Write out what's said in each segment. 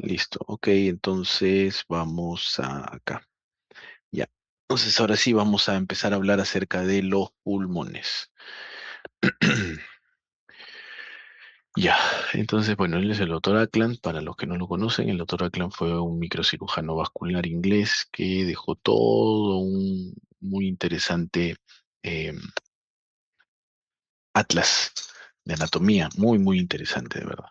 Listo. Ok, entonces vamos a acá. Ya. Entonces ahora sí vamos a empezar a hablar acerca de los pulmones. Ya, entonces, bueno, él es el doctor Ackland. Para los que no lo conocen, el doctor Ackland fue un microcirujano vascular inglés que dejó todo un muy interesante eh, atlas de anatomía, muy, muy interesante, de verdad.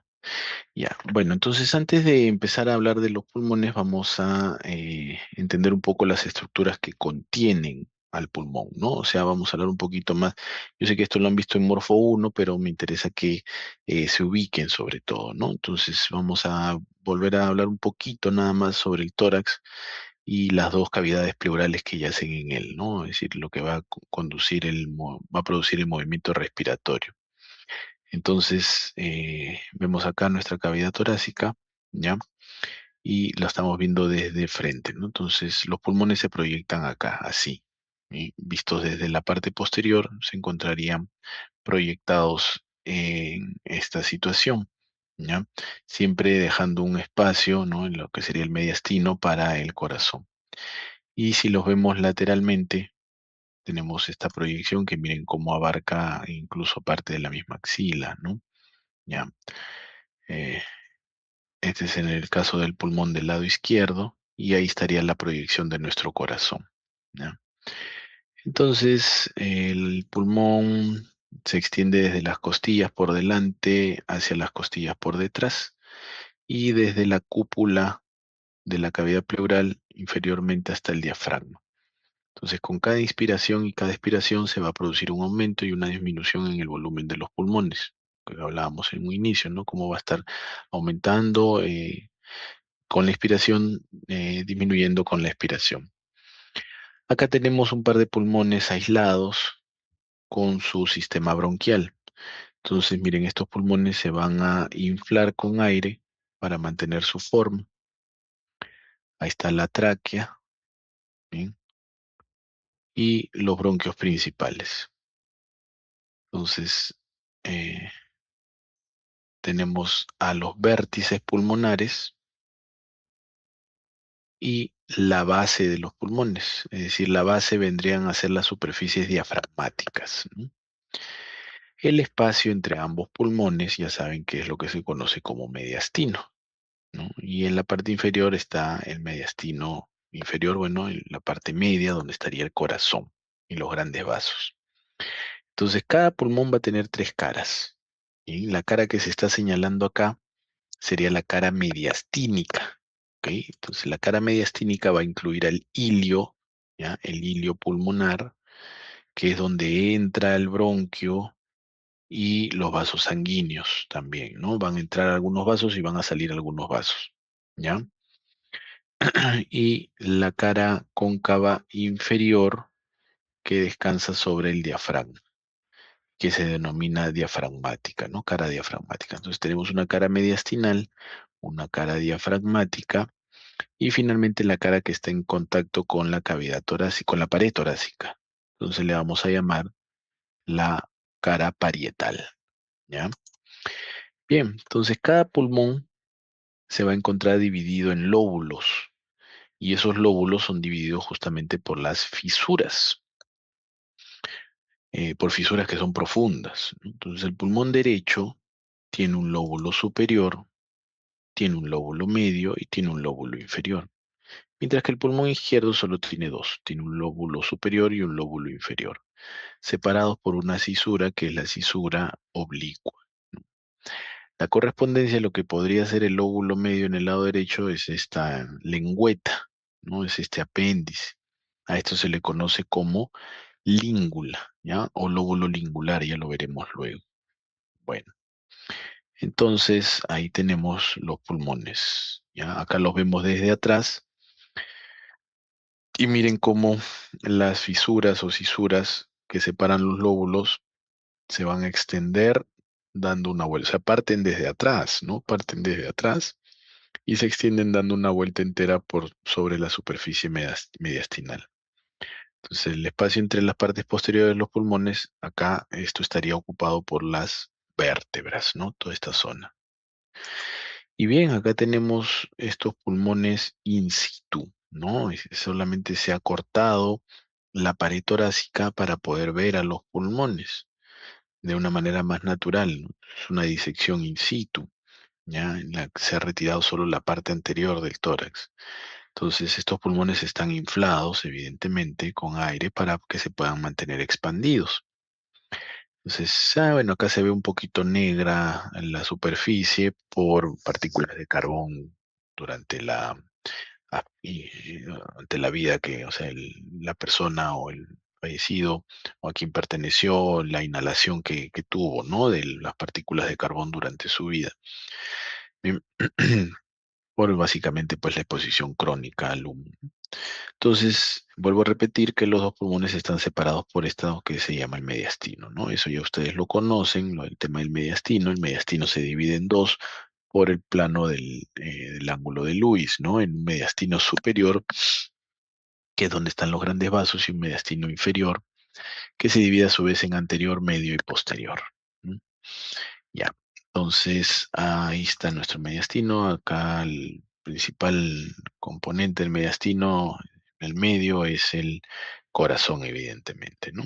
Ya, bueno, entonces antes de empezar a hablar de los pulmones, vamos a entender un poco las estructuras que contienen al pulmón, ¿no? O sea, vamos a hablar un poquito más. Yo sé que esto lo han visto en Morfo 1, pero me interesa que se ubiquen sobre todo, ¿no? Entonces vamos a volver a hablar un poquito nada más sobre el tórax y las dos cavidades pleurales que yacen en él, ¿no? Es decir, lo que va a conducir va a producir el movimiento respiratorio. Entonces, vemos acá nuestra cavidad torácica, ¿ya? Y la estamos viendo desde frente, ¿no? Entonces, los pulmones se proyectan acá, así. ¿Sí? Vistos desde la parte posterior, se encontrarían proyectados en esta situación, ¿ya? Siempre dejando un espacio, ¿no? En lo que sería el mediastino para el corazón. Y si los vemos lateralmente, tenemos esta proyección que miren cómo abarca incluso parte de la misma axila, ¿no? ¿Ya? Eh, este es en el caso del pulmón del lado izquierdo y ahí estaría la proyección de nuestro corazón, ¿ya? Entonces, el pulmón se extiende desde las costillas por delante hacia las costillas por detrás y desde la cúpula de la cavidad pleural inferiormente hasta el diafragma. Entonces, con cada inspiración y cada expiración se va a producir un aumento y una disminución en el volumen de los pulmones, que hablábamos en un inicio, ¿no? Cómo va a estar aumentando con la inspiración, disminuyendo con la expiración. Acá tenemos un par de pulmones aislados con su sistema bronquial. Entonces, miren, estos pulmones se van a inflar con aire para mantener su forma. Ahí está la tráquea, ¿bien? Y los bronquios principales. Entonces, eh, tenemos a los vértices pulmonares y la base de los pulmones. Es decir, la base vendrían a ser las superficies diafragmáticas, ¿no? El espacio entre ambos pulmones, ya saben que es lo que se conoce como mediastino, ¿no? Y en la parte inferior está el mediastino inferior, bueno, en la parte media donde estaría el corazón y los grandes vasos. Entonces, cada pulmón va a tener tres caras. Y la cara que se está señalando acá sería la cara mediastínica. ¿Ok? Entonces, la cara mediastínica va a incluir al ilio, ¿ya? El ilio pulmonar, que es donde entra el bronquio y los vasos sanguíneos también, ¿no? Van a entrar algunos vasos y van a salir algunos vasos, ¿ya? Y la cara cóncava inferior que descansa sobre el diafragma, que se denomina diafragmática, ¿no? Cara diafragmática. Entonces tenemos una cara mediastinal, una cara diafragmática y finalmente la cara que está en contacto con la cavidad torácica, con la pared torácica. Entonces le vamos a llamar la cara parietal, ¿ya? Bien, entonces cada pulmón se va a encontrar dividido en lóbulos y esos lóbulos son divididos justamente por las fisuras, por fisuras que son profundas, ¿no? Entonces el pulmón derecho tiene un lóbulo superior, tiene un lóbulo medio y tiene un lóbulo inferior, mientras que el pulmón izquierdo solo tiene dos, tiene un lóbulo superior y un lóbulo inferior, separados por una cisura que es la cisura oblicua. La correspondencia a lo que podría ser el lóbulo medio en el lado derecho es esta lengüeta, ¿no? Es este apéndice. A esto se le conoce como língula, ¿ya? O lóbulo lingular, ya lo veremos luego. Bueno, entonces ahí tenemos los pulmones, ¿ya? Acá los vemos desde atrás y miren cómo las fisuras o cisuras que separan los lóbulos se van a extender dando una vuelta. O sea, parten desde atrás, ¿no? Parten desde atrás y se extienden dando una vuelta entera por sobre la superficie mediastinal. Entonces, el espacio entre las partes posteriores de los pulmones, acá esto estaría ocupado por las vértebras, ¿no? Toda esta zona. Y bien, acá tenemos estos pulmones in situ, ¿no? Solamente se ha cortado la pared torácica para poder ver a los pulmones de una manera más natural, ¿no? Es una disección in situ, ¿ya? En la que se ha retirado solo la parte anterior del tórax. Entonces, estos pulmones están inflados, evidentemente, con aire para que se puedan mantener expandidos. Entonces, bueno, acá se ve un poquito negra en la superficie por partículas de carbón durante ante la vida que, o sea, la persona o el fallecido o a quien perteneció, la inhalación que tuvo, ¿no? De las partículas de carbón durante su vida. Bien, por básicamente, pues la exposición crónica al humo. Entonces, vuelvo a repetir que los dos pulmones están separados por esto que se llama el mediastino, ¿no? Eso ya ustedes lo conocen, el tema del mediastino. El mediastino se divide en dos por el plano del ángulo de Lewis, ¿no? En un mediastino superior, que es donde están los grandes vasos, y un mediastino inferior, que se divide a su vez en anterior, medio y posterior. ¿Mm? Ya, entonces ahí está nuestro mediastino. Acá el principal componente del mediastino, el medio, es el corazón, evidentemente, ¿no?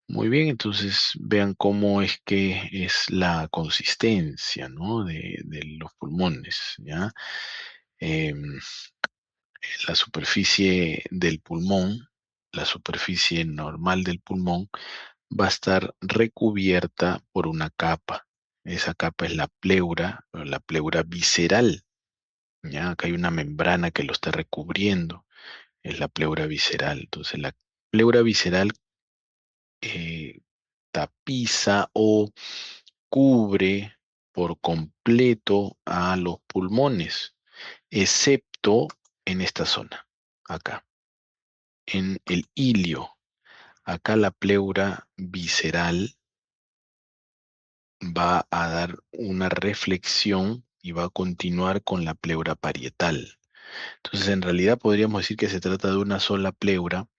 Muy bien, entonces vean cómo es que es la consistencia, ¿no? De los pulmones, ¿ya? Em, la superficie del pulmón, la superficie normal del pulmón, va a estar recubierta por una capa. Esa capa es la pleura, o la pleura visceral. ¿Ya? Acá hay una membrana que lo está recubriendo, es la pleura visceral. Entonces, la pleura visceral eh, tapiza o cubre por completo a los pulmones, excepto en esta zona, acá, en el ilio. Acá la pleura visceral va a dar una reflexión y va a continuar con la pleura parietal. Entonces, en realidad podríamos decir que se trata de una sola pleura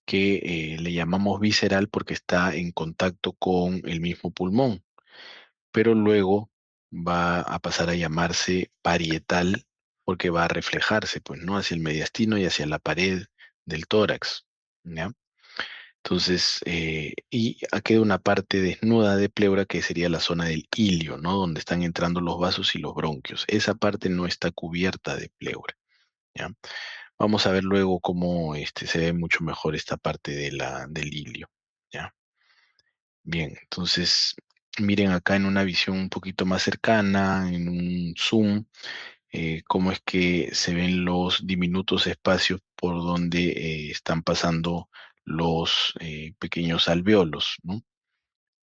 que le llamamos visceral porque está en contacto con el mismo pulmón, pero luego va a pasar a llamarse parietal porque va a reflejarse, pues, ¿no? Hacia el mediastino y hacia la pared del tórax, ¿ya? Entonces, queda una parte desnuda de pleura que sería la zona del ilio, ¿no? Donde están entrando los vasos y los bronquios. Esa parte no está cubierta de pleura, ¿ya? Vamos a ver luego cómo se ve mucho mejor esta parte del ilio, ¿ya? Bien, entonces, miren acá en una visión un poquito más cercana, en un zoom, cómo es que se ven los diminutos espacios por donde están pasando los pequeños alvéolos, ¿no?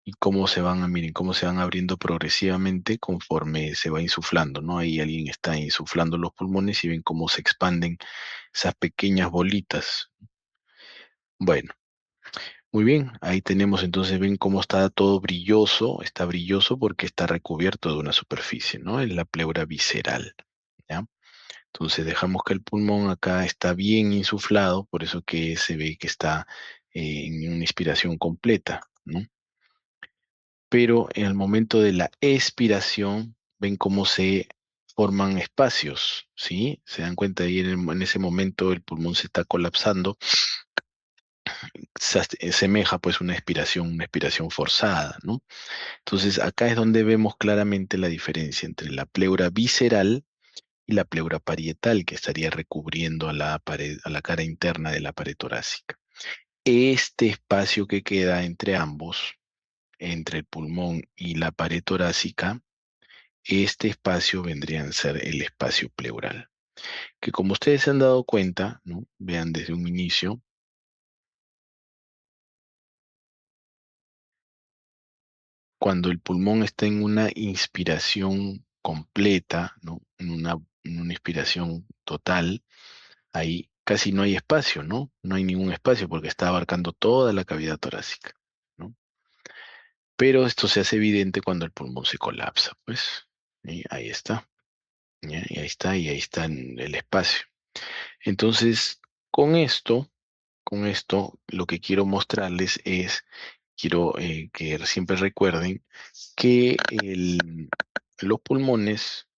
Y cómo miren, cómo se van abriendo progresivamente conforme se va insuflando, ¿no? Ahí alguien está insuflando los pulmones y ven cómo se expanden esas pequeñas bolitas. Bueno, muy bien, ahí tenemos entonces, ven cómo está brilloso porque está recubierto de una superficie, ¿no? Es la pleura visceral, ¿ya? Entonces dejamos que el pulmón acá está bien insuflado, por eso que se ve que está en una inspiración completa, ¿no? Pero en el momento de la expiración, ven cómo se forman espacios, ¿sí? Se dan cuenta ahí en ese momento el pulmón se está colapsando, se asemeja pues una expiración forzada, ¿no? Entonces acá es donde vemos claramente la diferencia entre la pleura visceral y la pleura parietal, que estaría recubriendo a la pared, a la cara interna de la pared torácica. Este espacio que queda entre ambos, entre el pulmón y la pared torácica, este espacio vendría a ser el espacio pleural, que como ustedes se han dado cuenta, ¿no? Vean desde un inicio, cuando el pulmón está en una inspiración completa, ¿no? En una inspiración total, ahí casi no hay espacio, ¿no? No hay ningún espacio porque está abarcando toda la cavidad torácica, ¿no? Pero esto se hace evidente cuando el pulmón se colapsa, pues. Y ahí está, ¿ya? Y ahí está en el espacio. Entonces, con esto, con esto, lo que quiero mostrarles es, quiero que siempre recuerden que los pulmones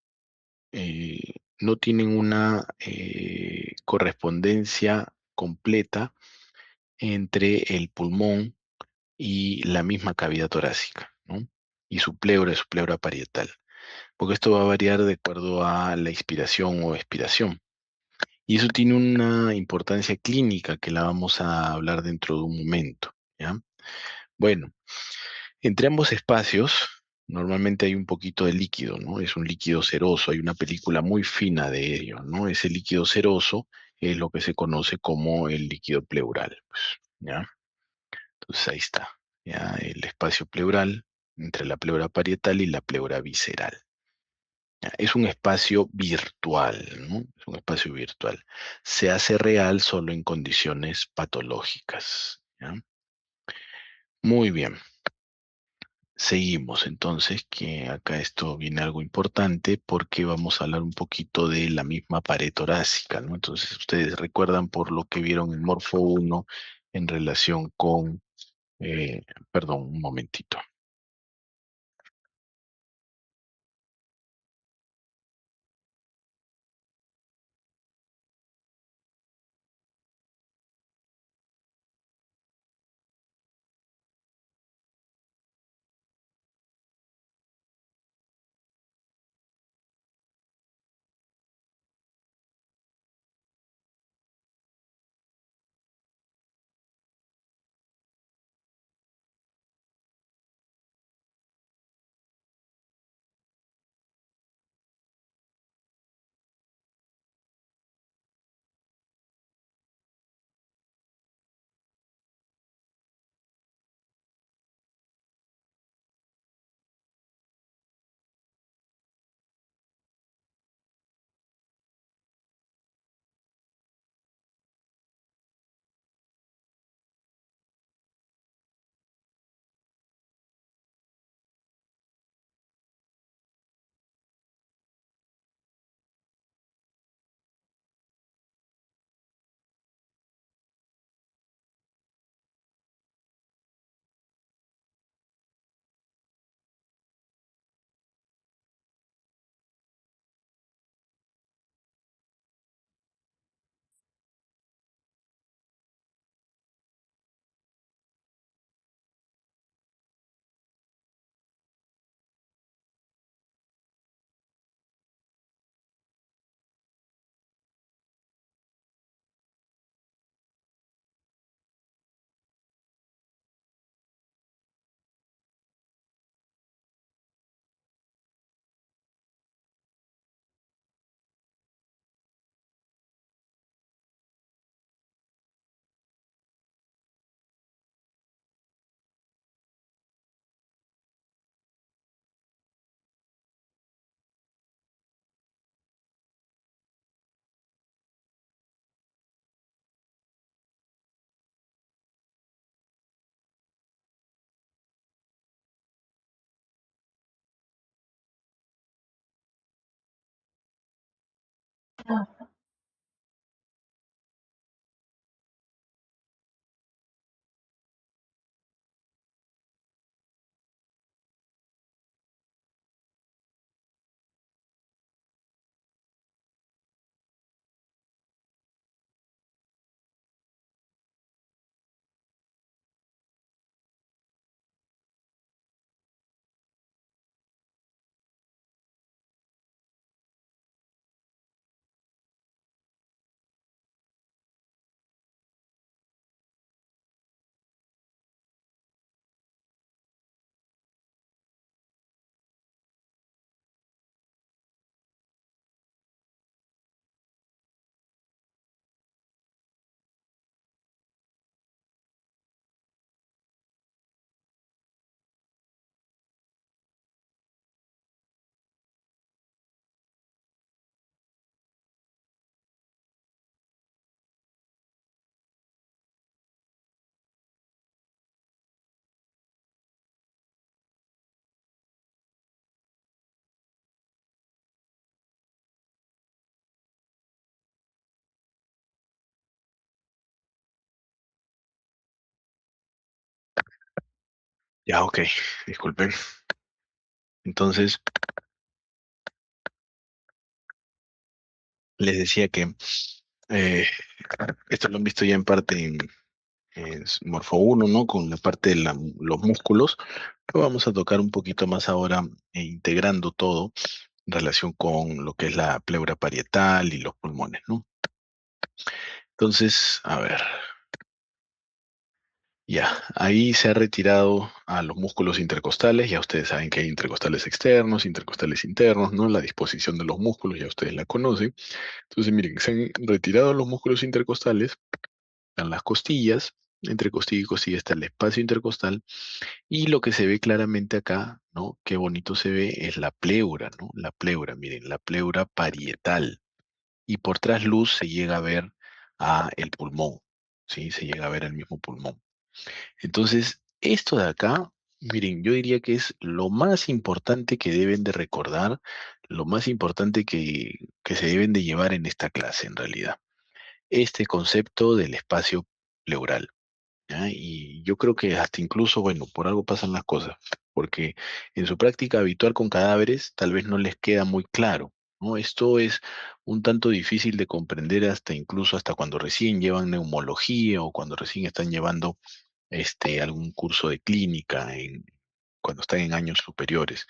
no tienen una correspondencia completa entre el pulmón y la misma cavidad torácica, ¿no? Y su pleura parietal, porque esto va a variar de acuerdo a la inspiración o expiración. Y eso tiene una importancia clínica que la vamos a hablar dentro de un momento, ¿ya? Bueno, entre ambos espacios normalmente hay un poquito de líquido, ¿no? Es un líquido ceroso, hay una película muy fina de ello, ¿no? Ese líquido ceroso es lo que se conoce como el líquido pleural, pues, ¿ya? Entonces ahí está, ya el espacio pleural entre la pleura parietal y la pleura visceral. ¿Ya? Es un espacio virtual, ¿no? Es un espacio virtual. Se hace real solo en condiciones patológicas, ¿ya? Muy bien. Seguimos entonces, que acá esto viene algo importante porque vamos a hablar un poquito de la misma pared torácica, ¿no? Entonces, ustedes recuerdan por lo que vieron en Morfo uno en relación con, eh, perdón, un momentito. Ya, ok, disculpen. Entonces, Les decía que eh, esto lo han visto ya en parte en Morfo uno, ¿no? Con la parte de los músculos. Pero vamos a tocar un poquito más ahora, integrando todo en relación con lo que es la pleura parietal y los pulmones, ¿no? Entonces, a ver, ya, ahí se ha retirado a los músculos intercostales. Ya ustedes saben que hay intercostales externos, intercostales internos, ¿no? La disposición de los músculos, ya ustedes la conocen. Entonces, miren, se han retirado los músculos intercostales, están las costillas, entre costilla y costilla está el espacio intercostal, y lo que se ve claramente acá, ¿no? Qué bonito se ve, es la pleura, ¿no? La pleura, miren, la pleura parietal. Y por trasluz se llega a ver a el pulmón, ¿sí? Se llega a ver el mismo pulmón. Entonces, esto de acá, miren, yo diría que es lo más importante que deben de recordar, lo más importante que se deben de llevar en esta clase, en realidad. Este concepto del espacio pleural. ¿Ya? Y yo creo que hasta incluso, bueno, por algo pasan las cosas, porque en su práctica habitual con cadáveres tal vez no les queda muy claro, ¿no? Esto es un tanto difícil de comprender hasta incluso hasta cuando recién llevan neumología o cuando recién están llevando algún curso de clínica cuando están en años superiores,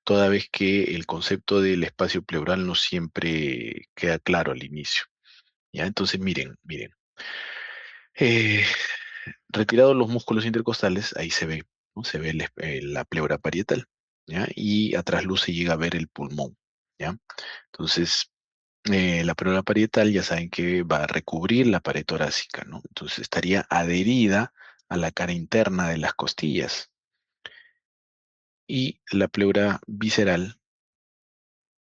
toda vez que el concepto del espacio pleural no siempre queda claro al inicio. ¿Ya? Entonces, miren. eh, Retirados los músculos intercostales, ahí se ve, ¿no? Se ve la pleura parietal, ¿ya? Y a trasluz se llega a ver el pulmón, ¿ya? Entonces, la pleura parietal ya saben que va a recubrir la pared torácica, ¿no? Entonces estaría adherida a la cara interna de las costillas. Y la pleura visceral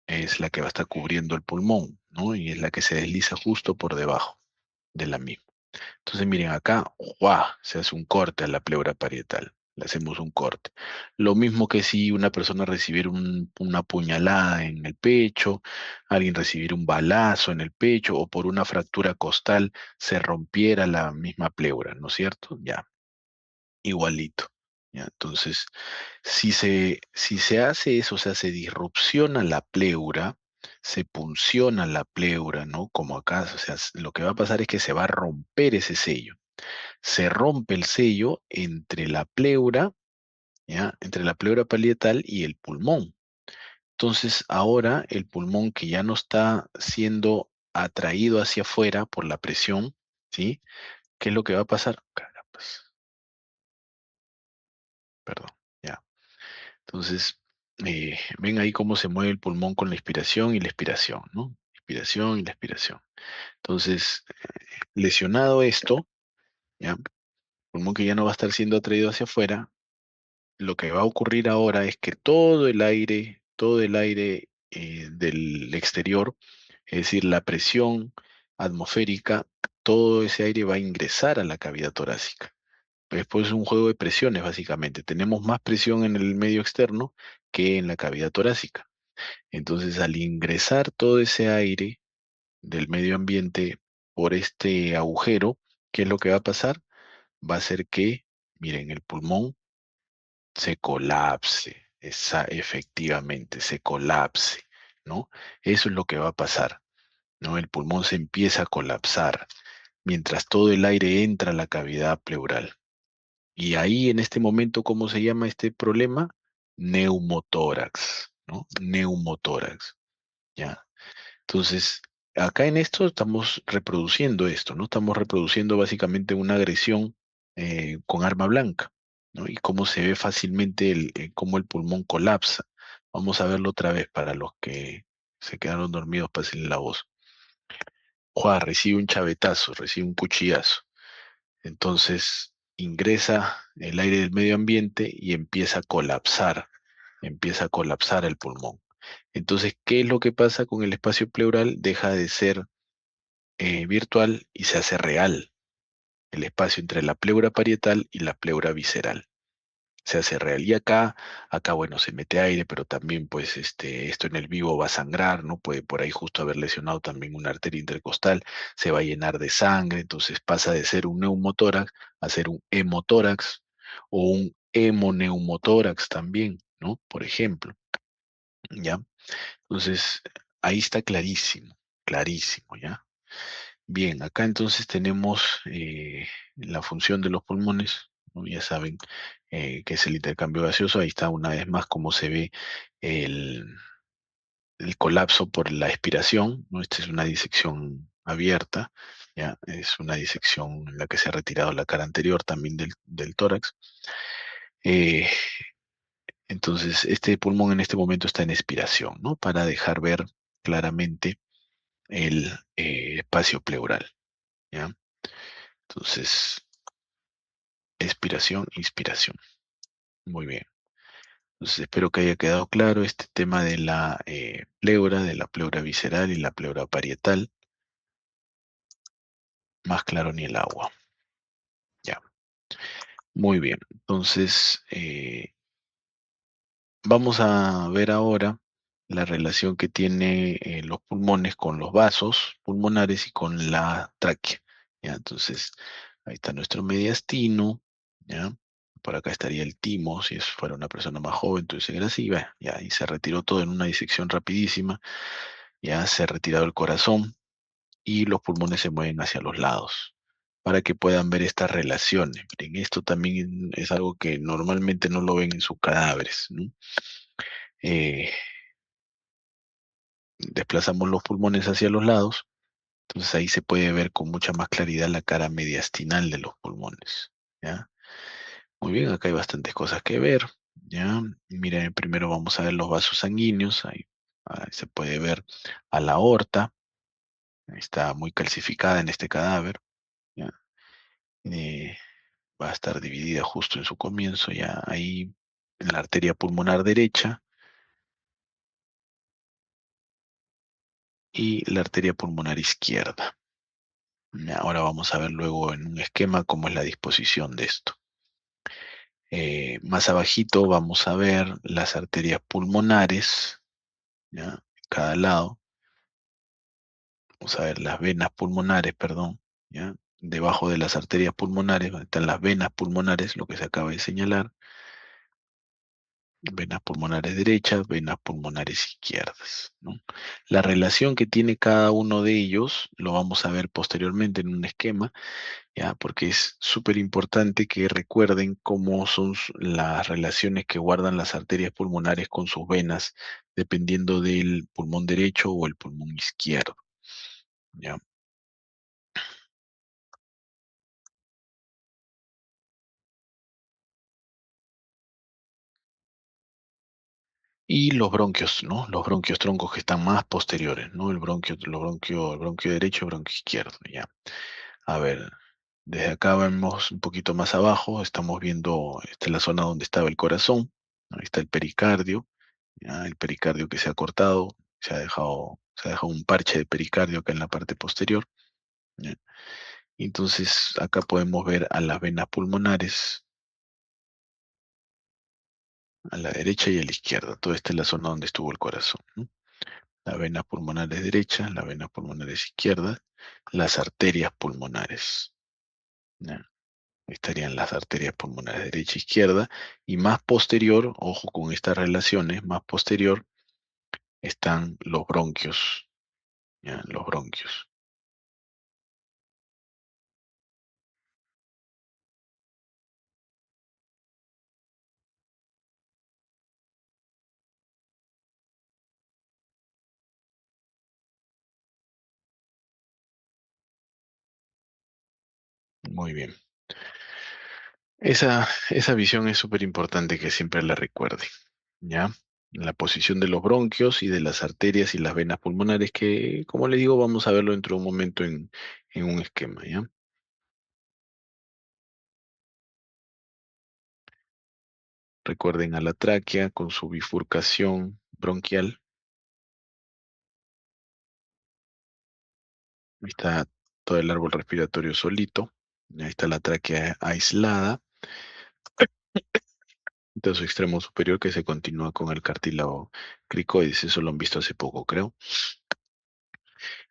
es la que va a estar cubriendo el pulmón, ¿no? Y es la que se desliza justo por debajo de la misma. Entonces, miren, acá, ¡guau! Se hace un corte a la pleura parietal. Le hacemos un corte. Lo mismo que si una persona recibiera una puñalada en el pecho, alguien recibiera un balazo en el pecho o por una fractura costal se rompiera la misma pleura, ¿no es cierto? Ya, igualito. Ya, entonces, si se hace eso, o sea, se disrupciona la pleura, se punciona la pleura, ¿no? Como acá, o sea, lo que va a pasar es que se va a romper ese sello. Se rompe el sello entre la pleura, ¿ya? Entre la pleura parietal y el pulmón. Entonces, ahora el pulmón que ya no está siendo atraído hacia afuera por la presión, ¿sí? ¿Qué es lo que va a pasar? Carambas, perdón, ya. Entonces, ven ahí cómo se mueve el pulmón con la inspiración y la expiración, ¿no? Inspiración y la expiración. Entonces, lesionado esto, ¿ya? Pulmón que ya no va a estar siendo atraído hacia afuera, lo que va a ocurrir ahora es que todo el aire del exterior, es decir, la presión atmosférica, todo ese aire va a ingresar a la cavidad torácica. Después es un juego de presiones, básicamente. Tenemos más presión en el medio externo que en la cavidad torácica. Entonces, al ingresar todo ese aire del medio ambiente por este agujero, ¿qué es lo que va a pasar? Va a ser que, miren, el pulmón se colapse, efectivamente, se colapse, ¿no? Eso es lo que va a pasar, ¿no? El pulmón se empieza a colapsar mientras todo el aire entra a la cavidad pleural. Y ahí, en este momento, ¿cómo se llama este problema? Neumotórax, ¿no? Neumotórax, ¿ya? Entonces, acá en esto estamos reproduciendo esto, ¿no? Estamos reproduciendo básicamente una agresión con arma blanca, ¿no? Y cómo se ve fácilmente cómo el pulmón colapsa. Vamos a verlo otra vez para los que se quedaron dormidos, pasen la voz. Juan recibe un chavetazo, recibe un cuchillazo. Entonces ingresa el aire del medio ambiente y empieza a colapsar el pulmón. Entonces, ¿qué es lo que pasa con el espacio pleural? Deja de ser virtual y se hace real. El espacio entre la pleura parietal y la pleura visceral se hace real. Y acá, bueno, se mete aire, pero también, pues, esto en el vivo va a sangrar, ¿no? Puede por ahí justo haber lesionado también una arteria intercostal, se va a llenar de sangre, entonces pasa de ser un neumotórax a ser un hemotórax o un hemoneumotórax también, ¿no? Por ejemplo, ¿ya? Entonces, ahí está clarísimo. clarísimo, ¿ya? Bien, acá entonces tenemos la función de los pulmones, ¿no? Ya saben que es el intercambio gaseoso. Ahí está una vez más cómo se ve el, el colapso por la expiración, ¿no? Esta es una disección abierta, ¿ya? Es una disección en la que se ha retirado la cara anterior también del tórax. Eh, entonces, este pulmón en este momento está en expiración, ¿no? Para dejar ver claramente el espacio pleural, ¿ya? Entonces, expiración, inspiración. Muy bien. Entonces, espero que haya quedado claro este tema de la pleura, de la pleura visceral y la pleura parietal. Más claro ni el agua. Ya. Muy bien. Entonces, vamos a ver ahora la relación que tiene los pulmones con los vasos pulmonares y con la tráquea. ¿Ya? Entonces, ahí está nuestro mediastino, ¿ya? Por acá estaría el timo, si fuera una persona más joven, entonces era así, ya, y se retiró todo en una disección rapidísima, ya se ha retirado el corazón y los pulmones se mueven hacia los lados para que puedan ver estas relaciones. Miren, esto también es algo que normalmente no lo ven en sus cadáveres, ¿no? Eh, Desplazamos los pulmones hacia los lados, entonces ahí se puede ver con mucha más claridad la cara mediastinal de los pulmones, ¿ya? Muy bien, acá hay bastantes cosas que ver, ¿ya? Miren, primero vamos a ver los vasos sanguíneos, ahí se puede ver a la aorta, ahí está muy calcificada en este cadáver, ¿ya? Eh, Va a estar dividida justo en su comienzo, ya ahí en la arteria pulmonar derecha y la arteria pulmonar izquierda. Ahora vamos a ver luego en un esquema cómo es la disposición de esto. Más abajito vamos a ver las arterias pulmonares, ¿ya? Cada lado. Vamos a ver las venas pulmonares, perdón, ¿ya? Debajo de las arterias pulmonares, donde están las venas pulmonares, lo que se acaba de señalar. Venas pulmonares derechas, venas pulmonares izquierdas, ¿no? La relación que tiene cada uno de ellos lo vamos a ver posteriormente en un esquema, ya, porque es súper importante que recuerden cómo son las relaciones que guardan las arterias pulmonares con sus venas, dependiendo del pulmón derecho o el pulmón izquierdo, ¿ya? Y los bronquios, ¿no? Los bronquios troncos que están más posteriores, ¿no? El bronquio derecho, el bronquio izquierdo, ¿ya? A ver, desde acá vemos un poquito más abajo, estamos viendo, esta es la zona donde estaba el corazón, ahí está el pericardio, ¿ya? El pericardio que se ha cortado, se ha dejado un parche de pericardio acá en la parte posterior, ¿ya? Entonces acá podemos ver a las venas pulmonares, a la derecha y a la izquierda, toda esta es la zona donde estuvo el corazón, ¿no? Las venas pulmonares derechas, las venas pulmonares izquierdas, las arterias pulmonares, ¿ya? Estarían las arterias pulmonares derecha e izquierda, y más posterior, ojo con estas relaciones, más posterior están los bronquios, ¿ya? Los bronquios. Muy bien. Esa visión es súper importante que siempre la recuerde, ¿ya? La posición de los bronquios y de las arterias y las venas pulmonares, que, como le digo, vamos a verlo dentro de un momento en un esquema, ¿ya? Recuerden a la tráquea con su bifurcación bronquial. Ahí está todo el árbol respiratorio solito. Ahí está la tráquea aislada. De su extremo superior que se continúa con el cartílago cricoides. Eso lo han visto hace poco, creo.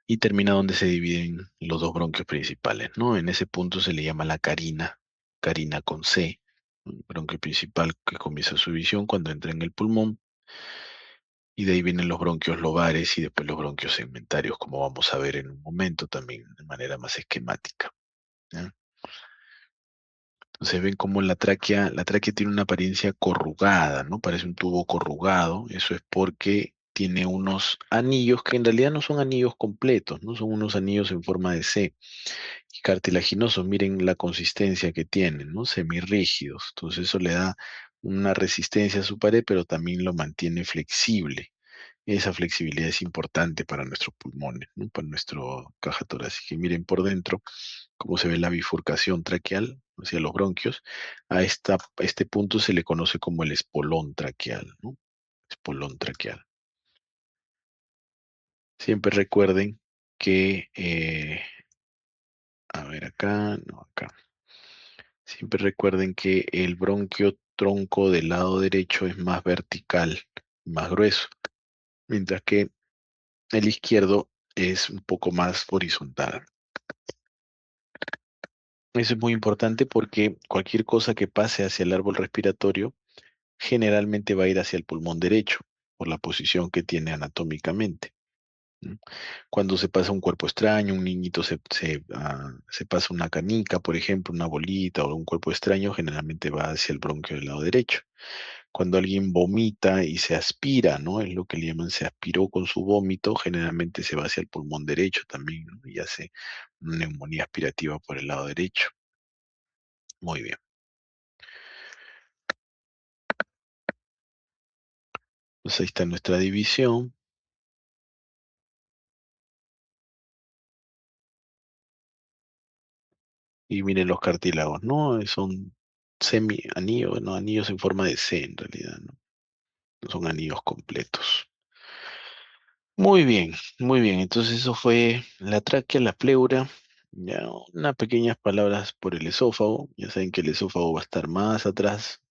Y termina donde se dividen los dos bronquios principales, ¿no? En ese punto se le llama la carina, carina con C, un bronquio principal que comienza su visión cuando entra en el pulmón. Y de ahí vienen los bronquios lobares y después los bronquios segmentarios, como vamos a ver en un momento también de manera más esquemática. ¿Ya? Entonces ven cómo la tráquea tiene una apariencia corrugada, ¿no? Parece un tubo corrugado. Eso es porque tiene unos anillos que en realidad no son anillos completos, ¿no? Son unos anillos en forma de C y cartilaginosos. Miren la consistencia que tienen, ¿no? Semirrígidos. Entonces eso le da una resistencia a su pared, pero también lo mantiene flexible. Esa flexibilidad es importante para nuestros pulmones, ¿no? Para nuestra caja torácica. Y miren por dentro cómo se ve la bifurcación traqueal hacia los bronquios. A este punto se le conoce como el espolón traqueal, ¿no? Espolón traqueal. Siempre recuerden que, a ver acá, no acá. Siempre recuerden que el bronquio tronco del lado derecho es más vertical, más grueso, mientras que el izquierdo es un poco más horizontal. Eso es muy importante porque cualquier cosa que pase hacia el árbol respiratorio generalmente va a ir hacia el pulmón derecho por la posición que tiene anatómicamente. ¿M? Cuando se pasa un cuerpo extraño, un niñito se pasa una canica, por ejemplo, una bolita o un cuerpo extraño, generalmente va hacia el bronquio del lado derecho. Cuando alguien vomita y se aspira, ¿no? Es lo que le llaman se aspiró con su vómito, generalmente se va hacia el pulmón derecho también, ¿no? Y hace una neumonía aspirativa por el lado derecho. Muy bien. Pues ahí está nuestra división. Y miren los cartílagos, ¿no? Son semi-anillos, no, anillos en forma de C en realidad, ¿no? No son anillos completos. Muy bien, muy bien. Entonces eso fue la tráquea, la pleura. Ya unas pequeñas palabras por el esófago. Ya saben que el esófago va a estar más atrás.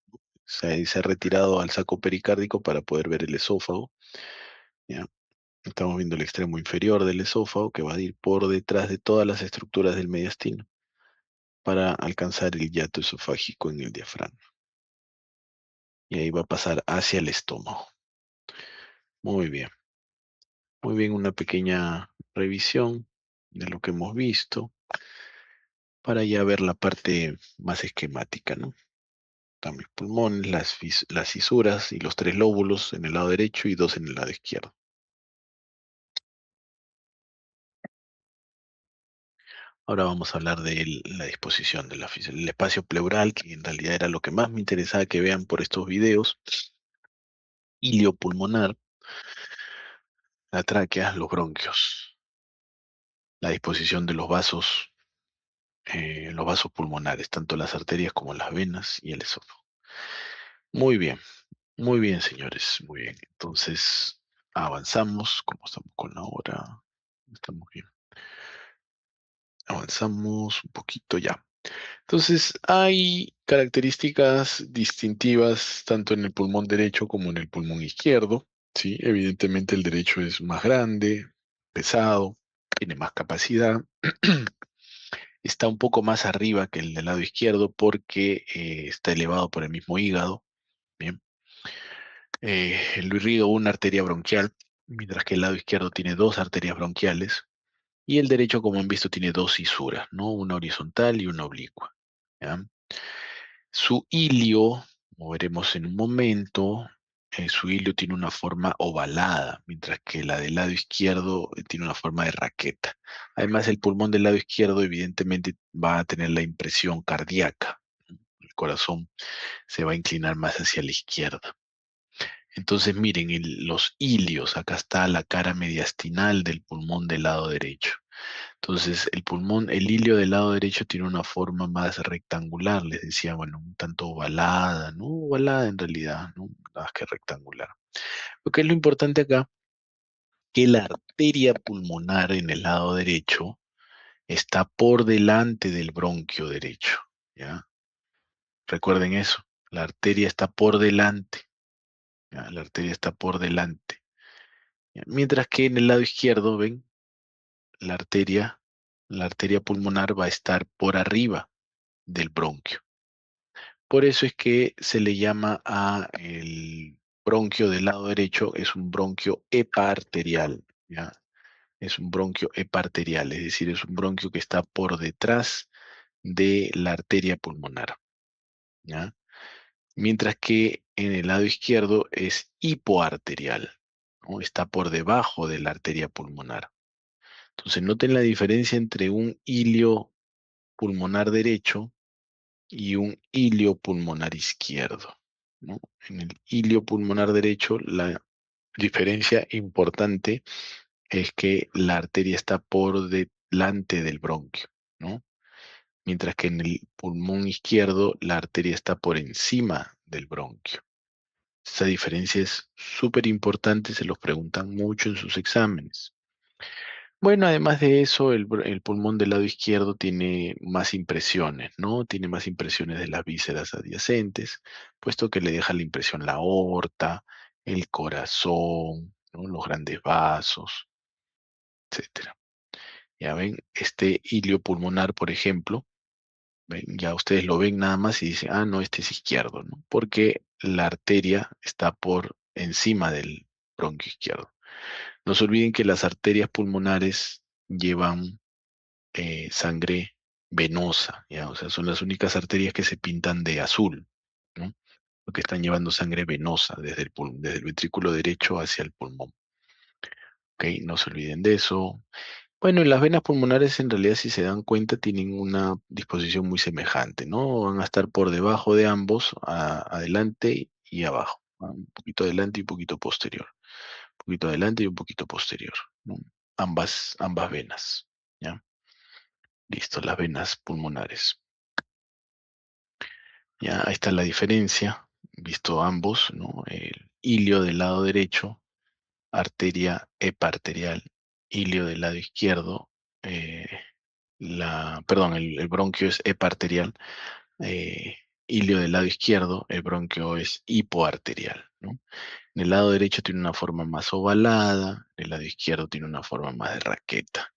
Se ha retirado al saco pericárdico para poder ver el esófago. ¿Ya? Estamos viendo el extremo inferior del esófago que va a ir por detrás de todas las estructuras del mediastino para alcanzar el hiato esofágico en el diafragma. Y ahí va a pasar hacia el estómago. Muy bien. Muy bien, una pequeña revisión de lo que hemos visto para ya ver la parte más esquemática, ¿no? Están mis pulmones, las fisuras y los tres lóbulos en el lado derecho y dos en el lado izquierdo. Ahora vamos a hablar de la disposición de el espacio pleural, que en realidad era lo que más me interesaba que vean por estos videos. Ilio pulmonar, la tráquea, los bronquios, la disposición de los vasos pulmonares, tanto las arterias como las venas y el esófago. Muy bien, señores, muy bien. Entonces, avanzamos, como estamos con la hora, estamos bien. Avanzamos un poquito ya. Entonces, hay características distintivas tanto en el pulmón derecho como en el pulmón izquierdo, ¿sí? Evidentemente el derecho es más grande, pesado, tiene más capacidad. Está un poco más arriba que el del lado izquierdo porque está elevado por el mismo hígado. Bien. Lo irriga una arteria bronquial, mientras que el lado izquierdo tiene dos arterias bronquiales y el derecho, como han visto, tiene dos fisuras, ¿no? Una horizontal y una oblicua. ¿Ya? Su ilio, como veremos en un momento, su ilio tiene una forma ovalada, mientras que la del lado izquierdo tiene una forma de raqueta. Además, el pulmón del lado izquierdo evidentemente va a tener la impresión cardíaca. El corazón se va a inclinar más hacia la izquierda. Entonces, miren, los ilios, acá está la cara mediastinal del pulmón del lado derecho. Entonces, el ilio del lado derecho tiene una forma más rectangular, les decía, bueno, un tanto ovalada, ¿no? Ovalada en realidad, ¿no? Más que rectangular. Lo que es lo importante acá, que la arteria pulmonar en el lado derecho está por delante del bronquio derecho, ¿ya? Recuerden eso, la arteria está por delante, ¿ya? La arteria está por delante. ¿Ya? Mientras que en el lado izquierdo, ven, la arteria, la arteria pulmonar va a estar por arriba del bronquio. Por eso es que se le llama a bronquio del lado derecho es un bronquio eparterial, ¿ya? Es un bronquio eparterial, es decir, es un bronquio que está por detrás de la arteria pulmonar, ¿ya? Mientras que en el lado izquierdo es hipoarterial, ¿no? Está por debajo de la arteria pulmonar. Entonces, noten la diferencia entre un ilio pulmonar derecho y un ilio pulmonar izquierdo, ¿no? En el ilio pulmonar derecho, la diferencia importante es que la arteria está por delante del bronquio, ¿no? Mientras que en el pulmón izquierdo la arteria está por encima del bronquio. Esta diferencia es súper importante, se los preguntan mucho en sus exámenes. Bueno, además de eso, el pulmón del lado izquierdo tiene más impresiones, ¿no? Tiene más impresiones de las vísceras adyacentes, puesto que le deja la impresión la aorta, el corazón, ¿no? Los grandes vasos, etcétera. Ya ven, este ilio pulmonar, por ejemplo, ven, ya ustedes lo ven nada más y dicen, ah, no, este es izquierdo, ¿no? Porque la arteria está por encima del bronquio izquierdo. No se olviden que las arterias pulmonares llevan sangre venosa, ¿ya? O sea, son las únicas arterias que se pintan de azul, ¿no? Porque están llevando sangre venosa desde el ventrículo derecho hacia el pulmón. ¿Ok? No se olviden de eso. Bueno, y las venas pulmonares en realidad, si se dan cuenta, tienen una disposición muy semejante, ¿no? Van a estar por debajo de ambos, adelante y abajo, ¿no? Un poquito adelante y un poquito posterior. Un poquito adelante y un poquito posterior, ¿no? Ambas venas, ¿ya? Listo, las venas pulmonares. Ya, ahí está la diferencia, visto ambos, ¿no? El ilio del lado derecho, arteria eparterial, ilio del lado izquierdo, eh, perdón, el bronquio es eparterial, eh, ilio del lado izquierdo, el bronquio es hipoarterial, ¿no? En el lado derecho tiene una forma más ovalada, el lado izquierdo tiene una forma más de raqueta.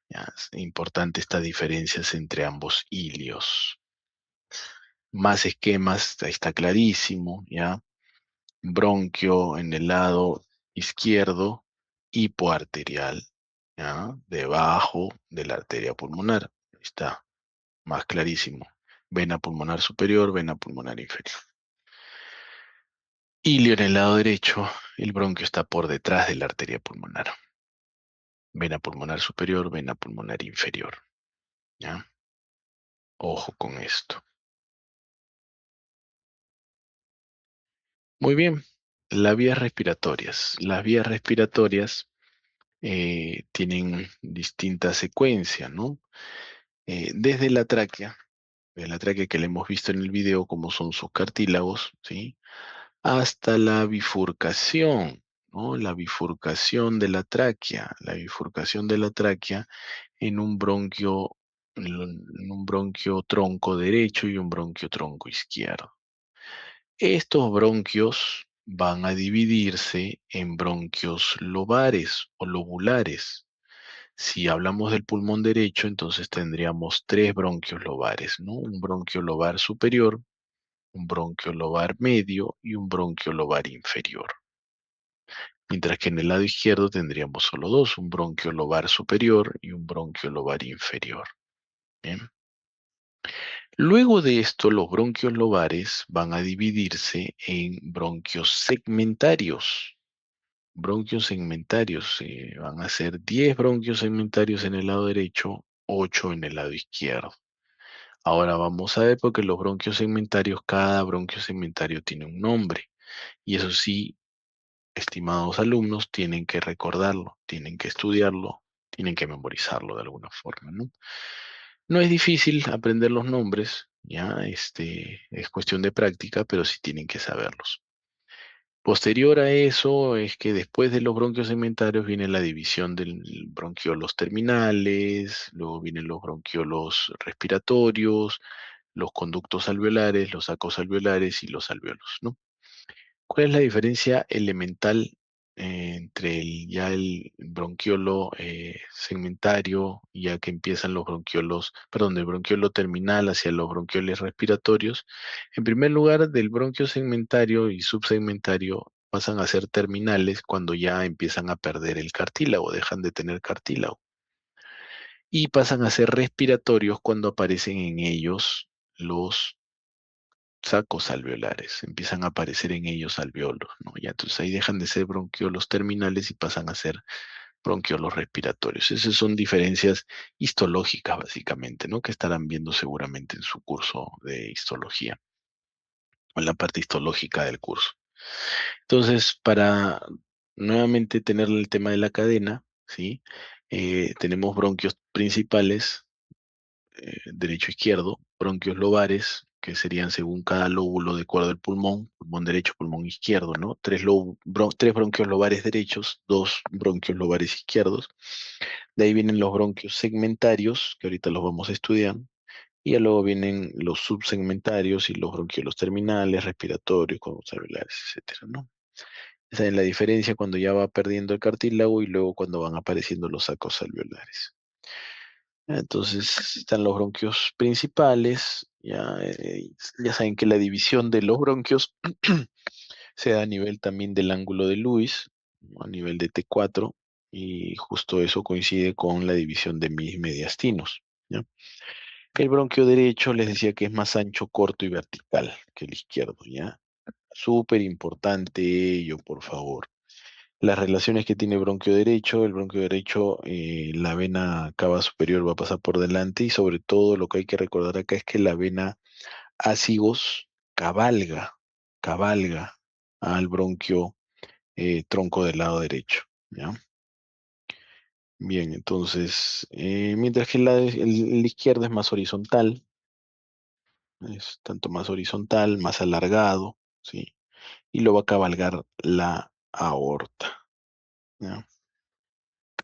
Ya, es importante estas diferencias entre ambos ilios. Más esquemas, ahí está clarísimo, ¿ya? Bronquio en el lado izquierdo, hipoarterial, ¿ya? Debajo de la arteria pulmonar. Ahí está, más clarísimo. Vena pulmonar superior, vena pulmonar inferior. Ilio en el lado derecho, el bronquio está por detrás de la arteria pulmonar. Vena pulmonar superior, vena pulmonar inferior, ¿ya? Ojo con esto. Muy bien. Las vías respiratorias. Las vías respiratorias tienen distintas secuencias, ¿no? Desde la tráquea que le hemos visto en el video, como son sus cartílagos, ¿sí? Hasta la bifurcación, ¿no? La bifurcación de la bifurcación de la tráquea en un bronquio, en un bronquio tronco derecho y un bronquio tronco izquierdo. Estos bronquios van a dividirse en bronquios lobares o lobulares. Si hablamos del pulmón derecho, entonces tendríamos tres bronquios lobares, ¿no? Un bronquio lobar superior, un bronquio lobar medio y un bronquio lobar inferior. Mientras que en el lado izquierdo tendríamos solo dos, un bronquio lobar superior y un bronquio lobar inferior. Bien. Luego de esto, los bronquios lobares van a dividirse en bronquios segmentarios. Bronquios segmentarios, van a ser 10 bronquios segmentarios en el lado derecho, 8 en el lado izquierdo. Ahora vamos a ver porque los bronquios segmentarios, cada bronquio segmentario tiene un nombre. Y eso sí, estimados alumnos, tienen que recordarlo, tienen que estudiarlo, tienen que memorizarlo de alguna forma, ¿no? No es difícil aprender los nombres, ya, es cuestión de práctica, pero sí tienen que saberlos. Posterior a eso es que después de los bronquios segmentarios viene la división de bronquiolos terminales, luego vienen los bronquiolos respiratorios, los conductos alveolares, los sacos alveolares y los alveolos, ¿no? ¿Cuál es la diferencia elemental entre ya el bronquiolo segmentario, ya que empiezan los bronquiolos, perdón, del bronquiolo terminal hacia los bronquioles respiratorios? En primer lugar, del bronquio segmentario y subsegmentario pasan a ser terminales cuando ya empiezan a perder el cartílago, dejan de tener cartílago. Y pasan a ser respiratorios cuando aparecen en ellos los sacos alveolares, empiezan a aparecer en ellos alveolos, ¿no? Ya, entonces ahí dejan de ser bronquiolos terminales y pasan a ser bronquiolos respiratorios. Esas son diferencias histológicas, básicamente, ¿no? Que estarán viendo seguramente en su curso de histología, o en la parte histológica del curso. Entonces, para nuevamente tener el tema de la cadena, ¿sí? Tenemos bronquios principales, derecho-izquierdo, bronquios lobares, que serían según cada lóbulo de acuerdo al pulmón, pulmón derecho, pulmón izquierdo, ¿no? Tres bronquios lobares derechos, dos bronquios lobares izquierdos. De ahí vienen los bronquios segmentarios, que ahorita los vamos a estudiar, y ya luego vienen los subsegmentarios y los bronquiolos terminales, respiratorios, alveolares, etcétera, ¿no? Esa es la diferencia cuando ya va perdiendo el cartílago y luego cuando van apareciendo los sacos alveolares. Entonces están los bronquios principales, ya saben que la división de los bronquios se da a nivel también del ángulo de Lewis, ¿no? A nivel de T4, y justo eso coincide con la división de mis mediastinos, ¿ya? El bronquio derecho les decía que es más ancho, corto y vertical que el izquierdo, ¿ya? Súper importante ello, por favor. Las relaciones que tiene el bronquio derecho, la vena cava superior va a pasar por delante y sobre todo lo que hay que recordar acá es que la vena ácigos cabalga al bronquio tronco del lado derecho, ¿ya? Bien, entonces, mientras que el izquierdo es más horizontal, es tanto más horizontal, más alargado, ¿sí? Y lo va a cabalgar la aorta, ¿ya?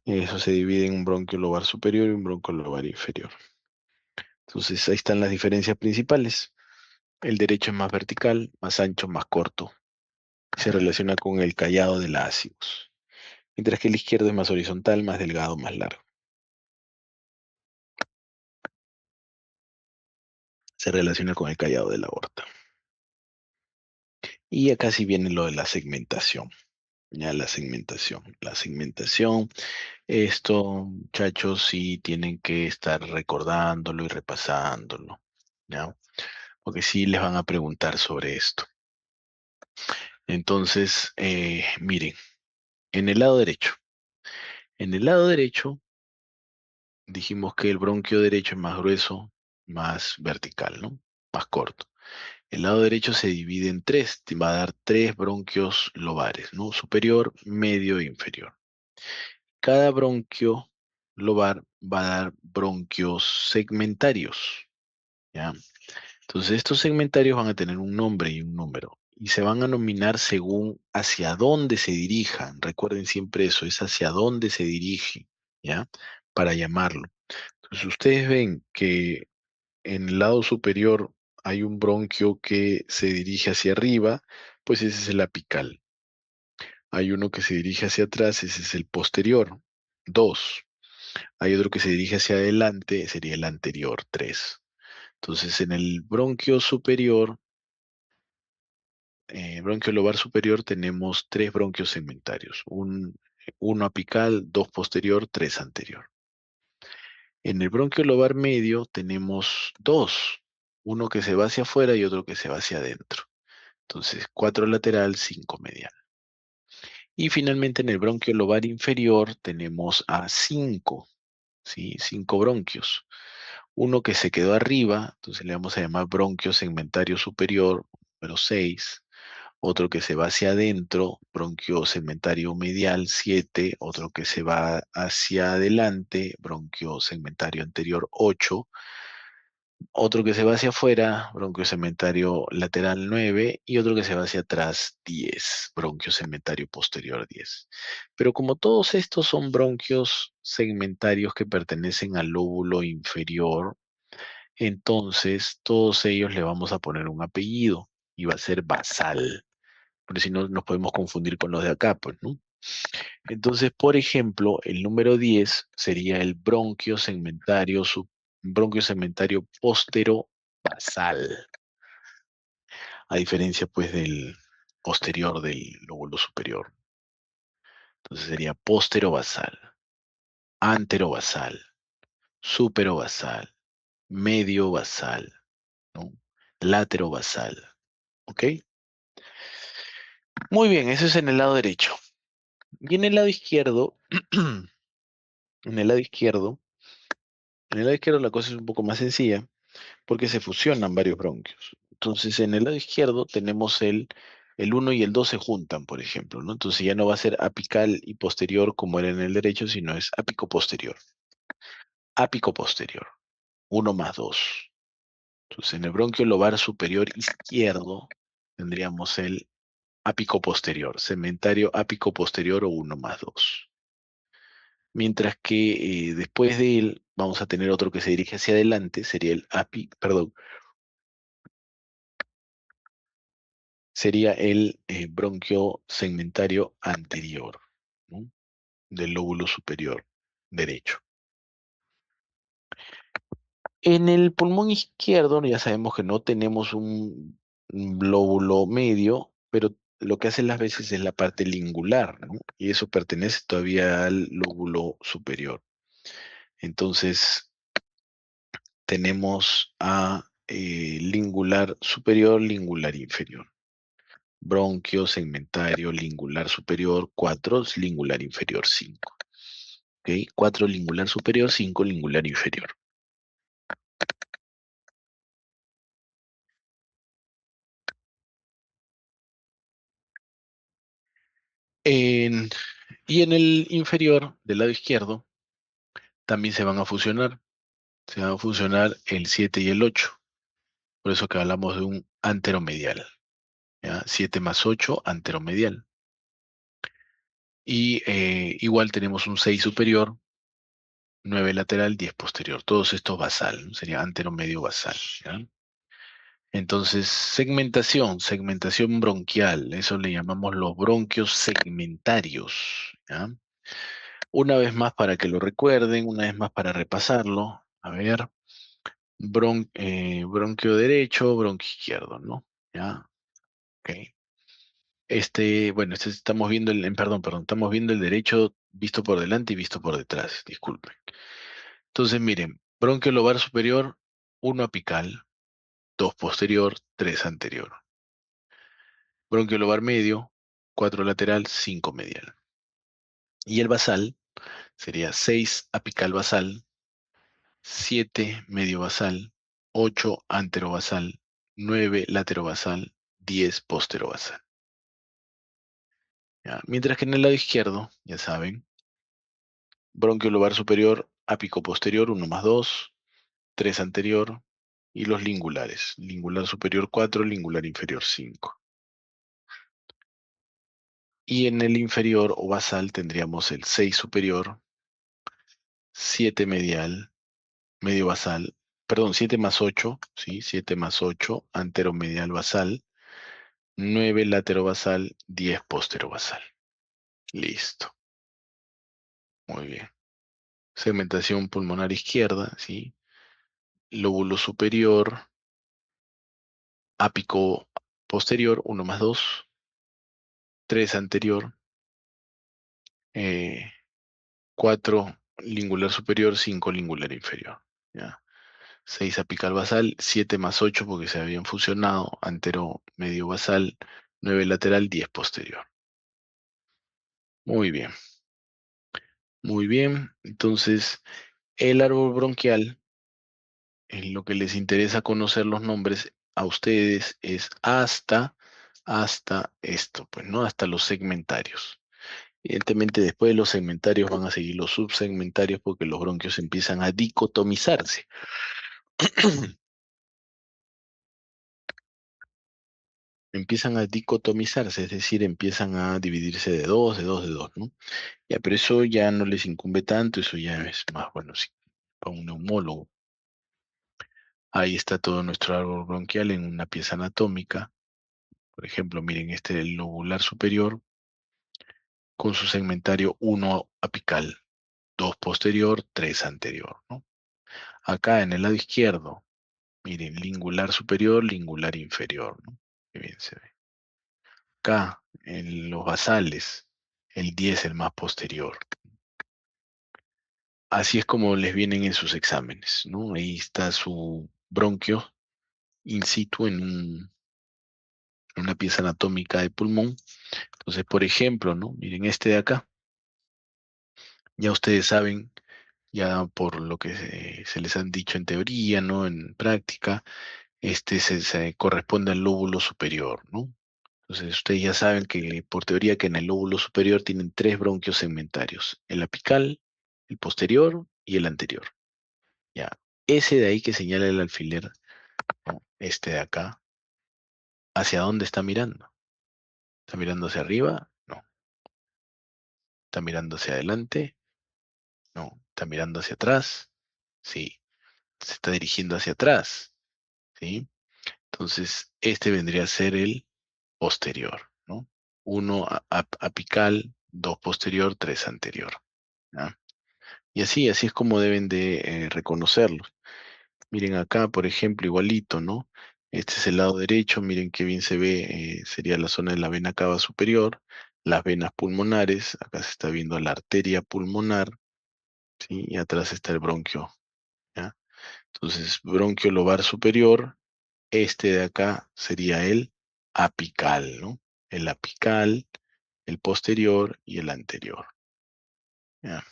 Eso se divide en un bronquio lobar superior y un bronquio lobar inferior. Entonces ahí están las diferencias principales. El derecho es más vertical, más ancho, más corto. Se relaciona con el callado de la ácigos. Mientras que el izquierdo es más horizontal, más delgado, más largo. Se relaciona con el callado de la aorta. Y acá sí viene lo de la segmentación. Ya la segmentación. La segmentación, esto, muchachos, sí tienen que estar recordándolo y repasándolo. ¿Ya? Porque sí les van a preguntar sobre esto. Entonces, miren, en el lado derecho. En el lado derecho dijimos que el bronquio derecho es más grueso, más vertical, ¿no? Más corto. El lado derecho se divide en tres, va a dar tres bronquios lobares, ¿no? Superior, medio e inferior. Cada bronquio lobar va a dar bronquios segmentarios, ¿ya? Entonces estos segmentarios van a tener un nombre y un número y se van a nominar según hacia dónde se dirijan. Recuerden siempre eso, es hacia dónde se dirige, ¿ya? Para llamarlo. Entonces ustedes ven que en el lado superior hay un bronquio que se dirige hacia arriba, pues ese es el apical. Hay uno que se dirige hacia atrás, ese es el posterior. Dos. Hay otro que se dirige hacia adelante, sería el anterior. Tres. Entonces en el bronquio superior, bronquio lobar superior, tenemos tres bronquios segmentarios. Uno apical, dos posterior, tres anterior. En el bronquio lobar medio tenemos dos, uno que se va hacia afuera y otro que se va hacia adentro. Entonces, cuatro lateral, cinco medial. Y finalmente en el bronquio lobar inferior tenemos a cinco, ¿sí? Cinco bronquios. Uno que se quedó arriba, entonces le vamos a llamar bronquio segmentario superior, número 6. Otro que se va hacia adentro, bronquio segmentario medial 7. Otro que se va hacia adelante, bronquio segmentario anterior 8. Otro que se va hacia afuera, bronquio segmentario lateral 9. Y otro que se va hacia atrás 10, bronquio segmentario posterior 10. Pero como todos estos son bronquios segmentarios que pertenecen al lóbulo inferior, entonces todos ellos le vamos a poner un apellido y va a ser basal, porque si no nos podemos confundir con los de acá, pues, ¿no? Entonces, por ejemplo, el número 10 sería el bronquio segmentario postero basal, a diferencia pues posterior del lóbulo superior. Entonces sería posterobasal, anterobasal, superobasal, mediobasal, ¿no? Laterobasal. ¿Ok? Muy bien, eso es en el lado derecho. Y en el lado izquierdo, en el lado izquierdo, en el lado izquierdo la cosa es un poco más sencilla porque se fusionan varios bronquios. Entonces, en el lado izquierdo tenemos el uno y el 2 se juntan, por ejemplo, ¿no? Entonces ya no va a ser apical y posterior como era en el derecho, sino es ápico posterior. Ápico posterior, uno más 2. Entonces, en el bronquio lobar superior izquierdo tendríamos el ápico posterior, segmentario ápico posterior o uno más 2. Mientras que después de él vamos a tener otro que se dirige hacia adelante, sería perdón, sería el bronquio segmentario anterior, ¿no? Del lóbulo superior derecho. En el pulmón izquierdo ya sabemos que no tenemos un lóbulo medio, pero lo que hace las veces es la parte lingular, ¿no? Y eso pertenece todavía al lóbulo superior. Entonces tenemos a lingular superior, lingular inferior. Bronquio, segmentario, lingular superior, 4, lingular inferior, 5. ¿Ok? 4 lingular superior, 5 lingular inferior. En- y en el inferior, del lado izquierdo, también se van a fusionar. Se van a fusionar el 7 y el 8. Por eso que hablamos de un anteromedial. ¿Ya? 7 más 8, anteromedial. Y igual tenemos un 6 superior, 9 lateral, 10 posterior. Todos estos basal, ¿no? Sería anteromedio basal. ¿Ya? Entonces, segmentación bronquial, eso le llamamos los bronquios segmentarios. ¿Ya? Una vez más para que lo recuerden, una vez más para repasarlo. A ver, bronquio derecho, bronquio izquierdo, ¿no? ¿Ya? Ok. Bueno, estamos viendo perdón, estamos viendo el derecho visto por delante y visto por detrás, disculpen. Entonces, miren, bronquio lobar superior, uno apical, 2 posterior, 3 anterior. Bronquio lobar medio, 4 lateral, 5 medial. Y el basal sería 6 apical basal, 7 medio basal, 8 anterobasal, 9 laterobasal, 10 posterobasal. ¿Ya? Mientras que en el lado izquierdo, ya saben, bronquio lobar superior, ápico posterior, uno más 2, 3 anterior, y los lingulares. Lingular superior 4, lingular inferior 5. Y en el inferior o basal tendríamos el 6 superior, 7 medial, medio basal, perdón, 7 más 8, ¿sí? 7 más 8, anteromedial basal, 9 laterobasal, 10 posterobasal. Listo, muy bien. Segmentación pulmonar izquierda, ¿sí? Lóbulo superior, ápico posterior, uno más 2, 3 anterior, 4 lingular superior, 5 lingular inferior. ¿Ya? 6 apical basal, 7 más 8 porque se habían fusionado, antero medio basal, 9 lateral, 10 posterior. Muy bien, muy bien. Entonces, el árbol bronquial, en lo que les interesa conocer los nombres a ustedes es hasta esto, pues, ¿no? Hasta los segmentarios. Evidentemente, después de los segmentarios van a seguir los subsegmentarios porque los bronquios empiezan a dicotomizarse. Empiezan a dicotomizarse, es decir, empiezan a dividirse de dos, de dos, de dos, ¿no? Ya, pero eso ya no les incumbe tanto, eso ya es más, bueno, sí, para un neumólogo. Ahí está todo nuestro árbol bronquial en una pieza anatómica. Por ejemplo, miren, este es el lobular superior con su segmentario uno apical, 2 posterior, 3 anterior, ¿no? Acá en el lado izquierdo, miren, lingular superior, lingular inferior, ¿no? Qué bien se ve. acá, en los basales, el 10 el más posterior. Así es como les vienen en sus exámenes, ¿no? Ahí está su bronquio in situ en una pieza anatómica de pulmón. Entonces, por ejemplo, ¿no? Miren este de acá, ya ustedes saben, ya por lo que se les han dicho en teoría, ¿no? En práctica, este se corresponde al lóbulo superior, ¿no? Entonces, ustedes ya saben que por teoría que en el lóbulo superior tienen tres bronquios segmentarios, el apical, el posterior y el anterior. Ya, ese de ahí que señala el alfiler, ¿no? Este de acá, ¿hacia dónde está mirando? ¿Está mirando hacia arriba? No. ¿Está mirando hacia adelante? No. ¿Está mirando hacia atrás? Sí. Se está dirigiendo hacia atrás, ¿sí? Entonces, este vendría a ser el posterior, ¿no? Uno apical, dos posterior, tres anterior, ¿ya? Y así es como deben de reconocerlo. Miren acá, por ejemplo, igualito, ¿no? Este es el lado derecho, miren qué bien se ve, sería la zona de la vena cava superior, las venas pulmonares, acá se está viendo la arteria pulmonar, ¿sí? Y atrás está el bronquio, ¿ya? Entonces, bronquio lobar superior, este de acá sería el apical, ¿no? El apical, el posterior y el anterior, ¿ya?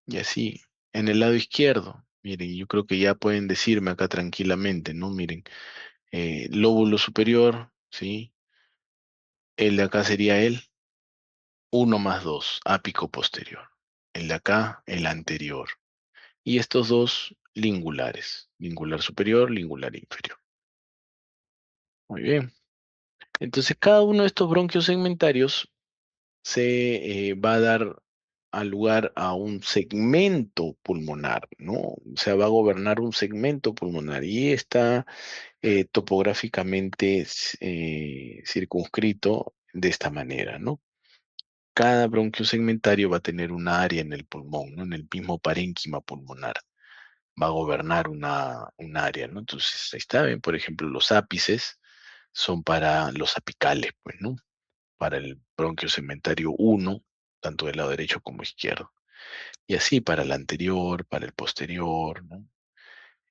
Y así, en el lado izquierdo, miren, yo creo que ya pueden decirme acá tranquilamente, ¿no? Miren, lóbulo superior, ¿sí? El de acá sería el uno más 2 ápico posterior. El de acá, el anterior. Y estos dos lingulares, lingular superior, lingular inferior. Muy bien. Entonces, cada uno de estos bronquios segmentarios se va a dar al lugar a un segmento pulmonar, ¿no? O sea, va a gobernar un segmento pulmonar y está topográficamente circunscrito de esta manera, ¿no? Cada bronquio segmentario va a tener una área en el pulmón, ¿no? En el mismo parénquima pulmonar. Va a gobernar un área, ¿no? Entonces, ahí está, ¿ven? Por ejemplo, los ápices son para los apicales, pues, ¿no? Para el bronquio segmentario uno, tanto del lado derecho como izquierdo. Y así para el anterior, para el posterior, ¿no?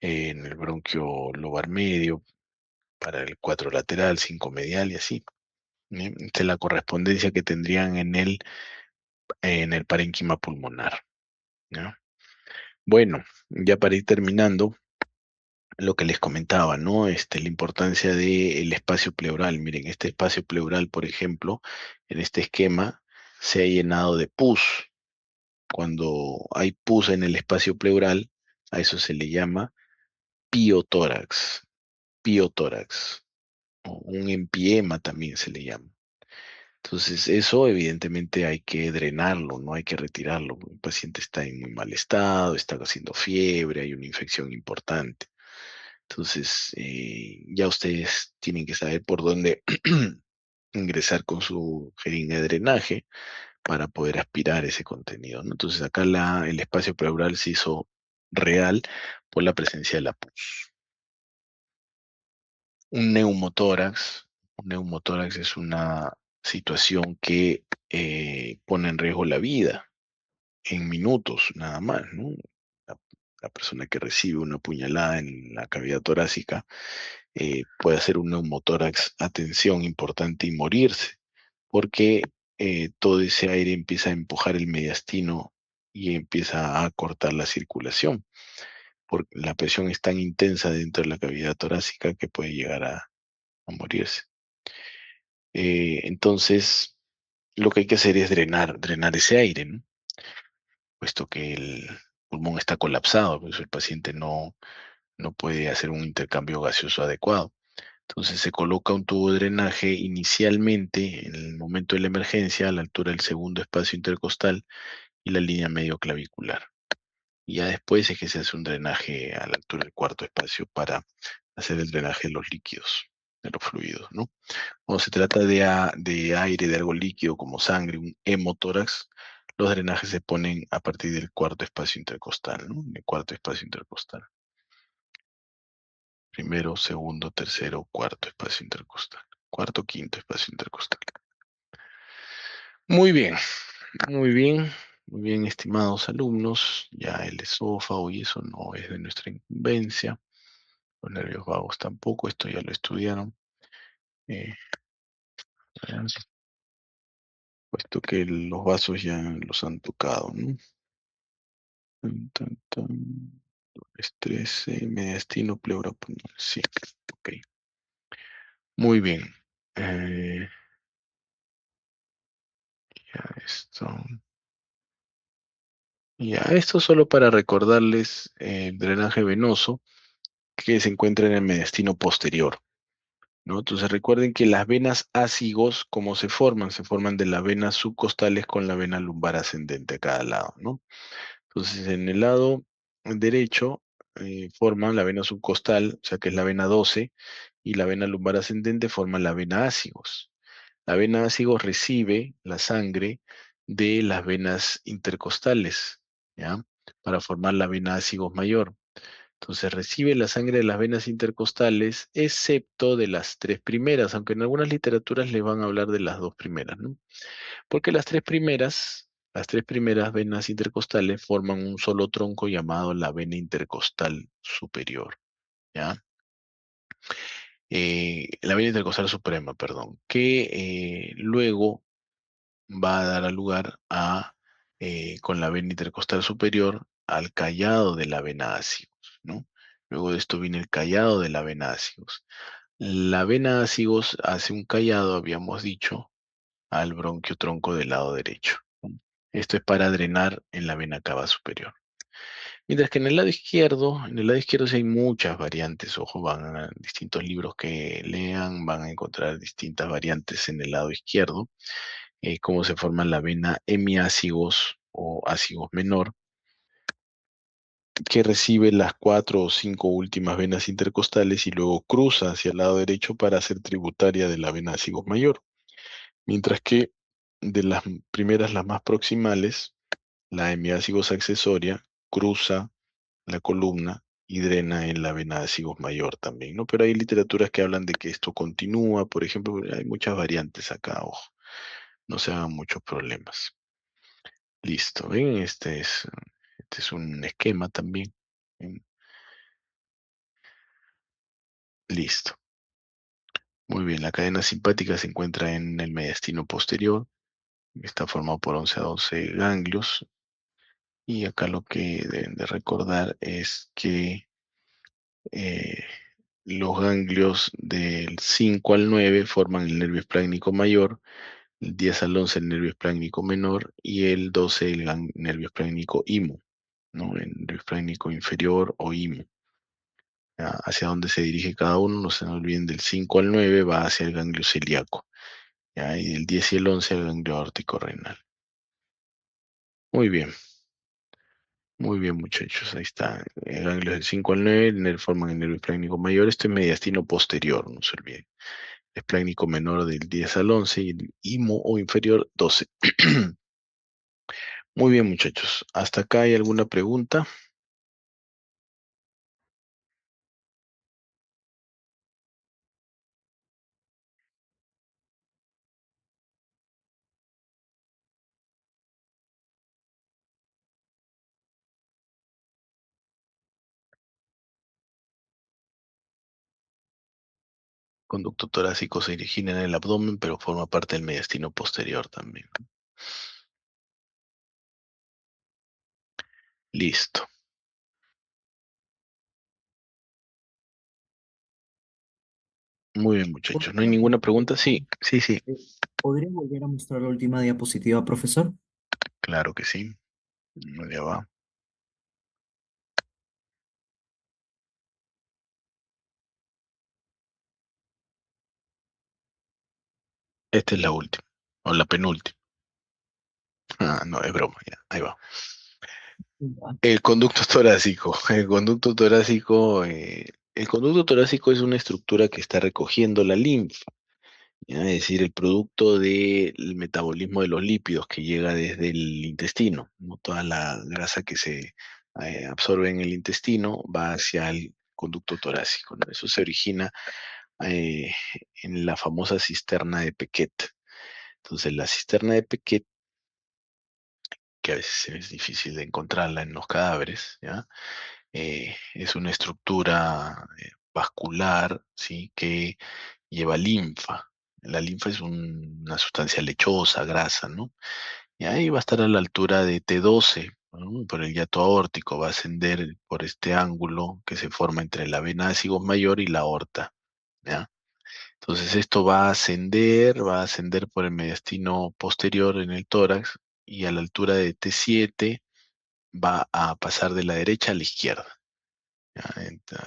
En el bronquio lobar medio, para el 4 lateral, 5 medial y así. ¿Eh? Esta es la correspondencia que tendrían en el parénquima pulmonar, ¿no? Bueno, ya para ir terminando, lo que les comentaba, ¿no? La importancia del espacio pleural. Miren, este espacio pleural, por ejemplo, en este esquema, se ha llenado de pus. Cuando hay pus en el espacio pleural, a eso se le llama piotórax, piotórax, o un empiema también se le llama. Entonces, eso evidentemente hay que drenarlo, no hay que retirarlo. El paciente está en muy mal estado, está haciendo fiebre, hay una infección importante. Entonces, ya ustedes tienen que saber por dónde ingresar con su jeringa de drenaje para poder aspirar ese contenido, ¿no? Entonces, acá el espacio pleural se hizo real por la presencia de la pus. Un neumotórax, un neumotórax es una situación que pone en riesgo la vida en minutos nada más, ¿no? La, la persona que recibe una puñalada en la cavidad torácica puede hacer un neumotórax a tensión importante y morirse, porque todo ese aire empieza a empujar el mediastino y empieza a cortar la circulación, porque la presión es tan intensa dentro de la cavidad torácica que puede llegar a morirse. Entonces, lo que hay que hacer es drenar ese aire, ¿no? Puesto que el pulmón está colapsado, pues el paciente no puede hacer un intercambio gaseoso adecuado. Entonces se coloca un tubo de drenaje inicialmente en el momento de la emergencia a la altura del segundo espacio intercostal y la línea medio clavicular. Y ya después es que se hace un drenaje a la altura del cuarto espacio para hacer el drenaje de los líquidos, de los fluidos, ¿no? Cuando se trata de aire, de algo líquido como sangre, un hemotórax, los drenajes se ponen a partir del cuarto espacio intercostal, ¿no? El cuarto espacio intercostal. Primero, segundo, tercero, cuarto espacio intercostal. cuarto, quinto espacio intercostal. Muy bien, muy bien, muy bien, estimados alumnos. Ya el esófago y eso no es de nuestra incumbencia. Los nervios vagos tampoco, esto ya lo estudiaron. Eh, puesto que los vasos ya los han tocado, ¿no? Tan, tan, tan. Estrés, mediastino, pleura pulmonar. Sí, ok. Muy bien. Eh, ya esto. Ya, esto solo para recordarles el drenaje venoso que se encuentra en el mediastino posterior, ¿no? Entonces recuerden que las venas ácigos, ¿cómo se forman? Se forman de las venas subcostales con la vena lumbar ascendente a cada lado, ¿no? Entonces en el lado derecho forman la vena subcostal, o sea que es la vena 12, y la vena lumbar ascendente forman la vena ácigos. La vena ácigos recibe la sangre de las venas intercostales, ¿ya? Para formar la vena ácigos mayor. Entonces recibe la sangre de las venas intercostales, excepto de las tres primeras, aunque en algunas literaturas le van a hablar de las dos primeras, ¿no? Porque las tres primeras venas intercostales forman un solo tronco llamado la vena intercostal superior, ¿ya? La vena intercostal suprema, perdón, que luego va a dar a lugar a, con la vena intercostal superior, al callado de la vena ácigos, ¿no? Luego de esto viene el callado de la vena ácigos. La vena ácigos hace un callado, habíamos dicho, al bronquiotronco del lado derecho, ¿no? Esto es para drenar en la vena cava superior. Mientras que en el lado izquierdo sí hay muchas variantes, ojo, van a distintos libros que lean, van a encontrar distintas variantes en el lado izquierdo, cómo se forma la vena hemiácigos o ácigos menor, que recibe las cuatro o cinco últimas venas intercostales y luego cruza hacia el lado derecho para ser tributaria de la vena ácigos mayor. Mientras que de las primeras, las más proximales, la hemiácigos accesoria cruza la columna y drena en la vena ácigos mayor también, ¿no? Pero hay literaturas que hablan de que esto continúa, por ejemplo, hay muchas variantes acá, ojo, no se hagan muchos problemas. Listo, ¿ven? Este es un esquema también. ¿Ven? Listo. Muy bien, la cadena simpática se encuentra en el mediastino posterior, está formado por 11 a 12 ganglios, y acá lo que deben de recordar es que eh, los ganglios del 5 al 9 forman el nervio esplácnico mayor, el 10 al 11 el nervio esplácnico menor y el 12 el nervio esplácnico imo, ¿no? El nervio esplácnico inferior o imo. ¿Ya? Hacia dónde se dirige cada uno, no se nos olviden, del 5 al 9 va hacia el ganglio celíaco, ¿ya? Y del 10 y el 11 al ganglio aórtico renal. Muy bien. Muy bien, muchachos, ahí está. El ganglio del 5 al 9 forman el nervio esplácnico mayor. Esto es mediastino posterior, no se olviden. Esplácnico menor del 10 al 11 y el imo o inferior 12. Muy bien, muchachos. ¿Hasta acá hay alguna pregunta? Conducto torácico se origina en el abdomen, pero forma parte del mediastino posterior también. Listo. Muy bien, muchachos. ¿No hay ¿Podría ninguna volver pregunta? Sí, sí, sí. eh, ¿podría volver a mostrar la última diapositiva, profesor? Claro que sí. Ya va. Esta es la última. O la penúltima. Ah, no, es broma, ya. Ahí va. Ya. El conducto torácico. El conducto torácico es una estructura que está recogiendo la linfa, ¿ya? Es decir, el producto del metabolismo de los lípidos que llega desde el intestino, ¿no? Toda la grasa que se absorbe en el intestino va hacia el conducto torácico, ¿no? Eso se origina eh, en la famosa cisterna de Pequet. Entonces, la cisterna de Pequet, que a veces es difícil de encontrarla en los cadáveres, ¿ya? Es una estructura vascular, ¿sí? Que lleva linfa. La linfa es una sustancia lechosa, grasa, ¿no? Y ahí va a estar a la altura de T12, ¿no? Por el hiato aórtico, va a ascender por este ángulo que se forma entre la vena acigus mayor y la aorta, ¿ya? Entonces esto va a ascender por el mediastino posterior en el tórax y a la altura de T7 va a pasar de la derecha a la izquierda. ¿Ya?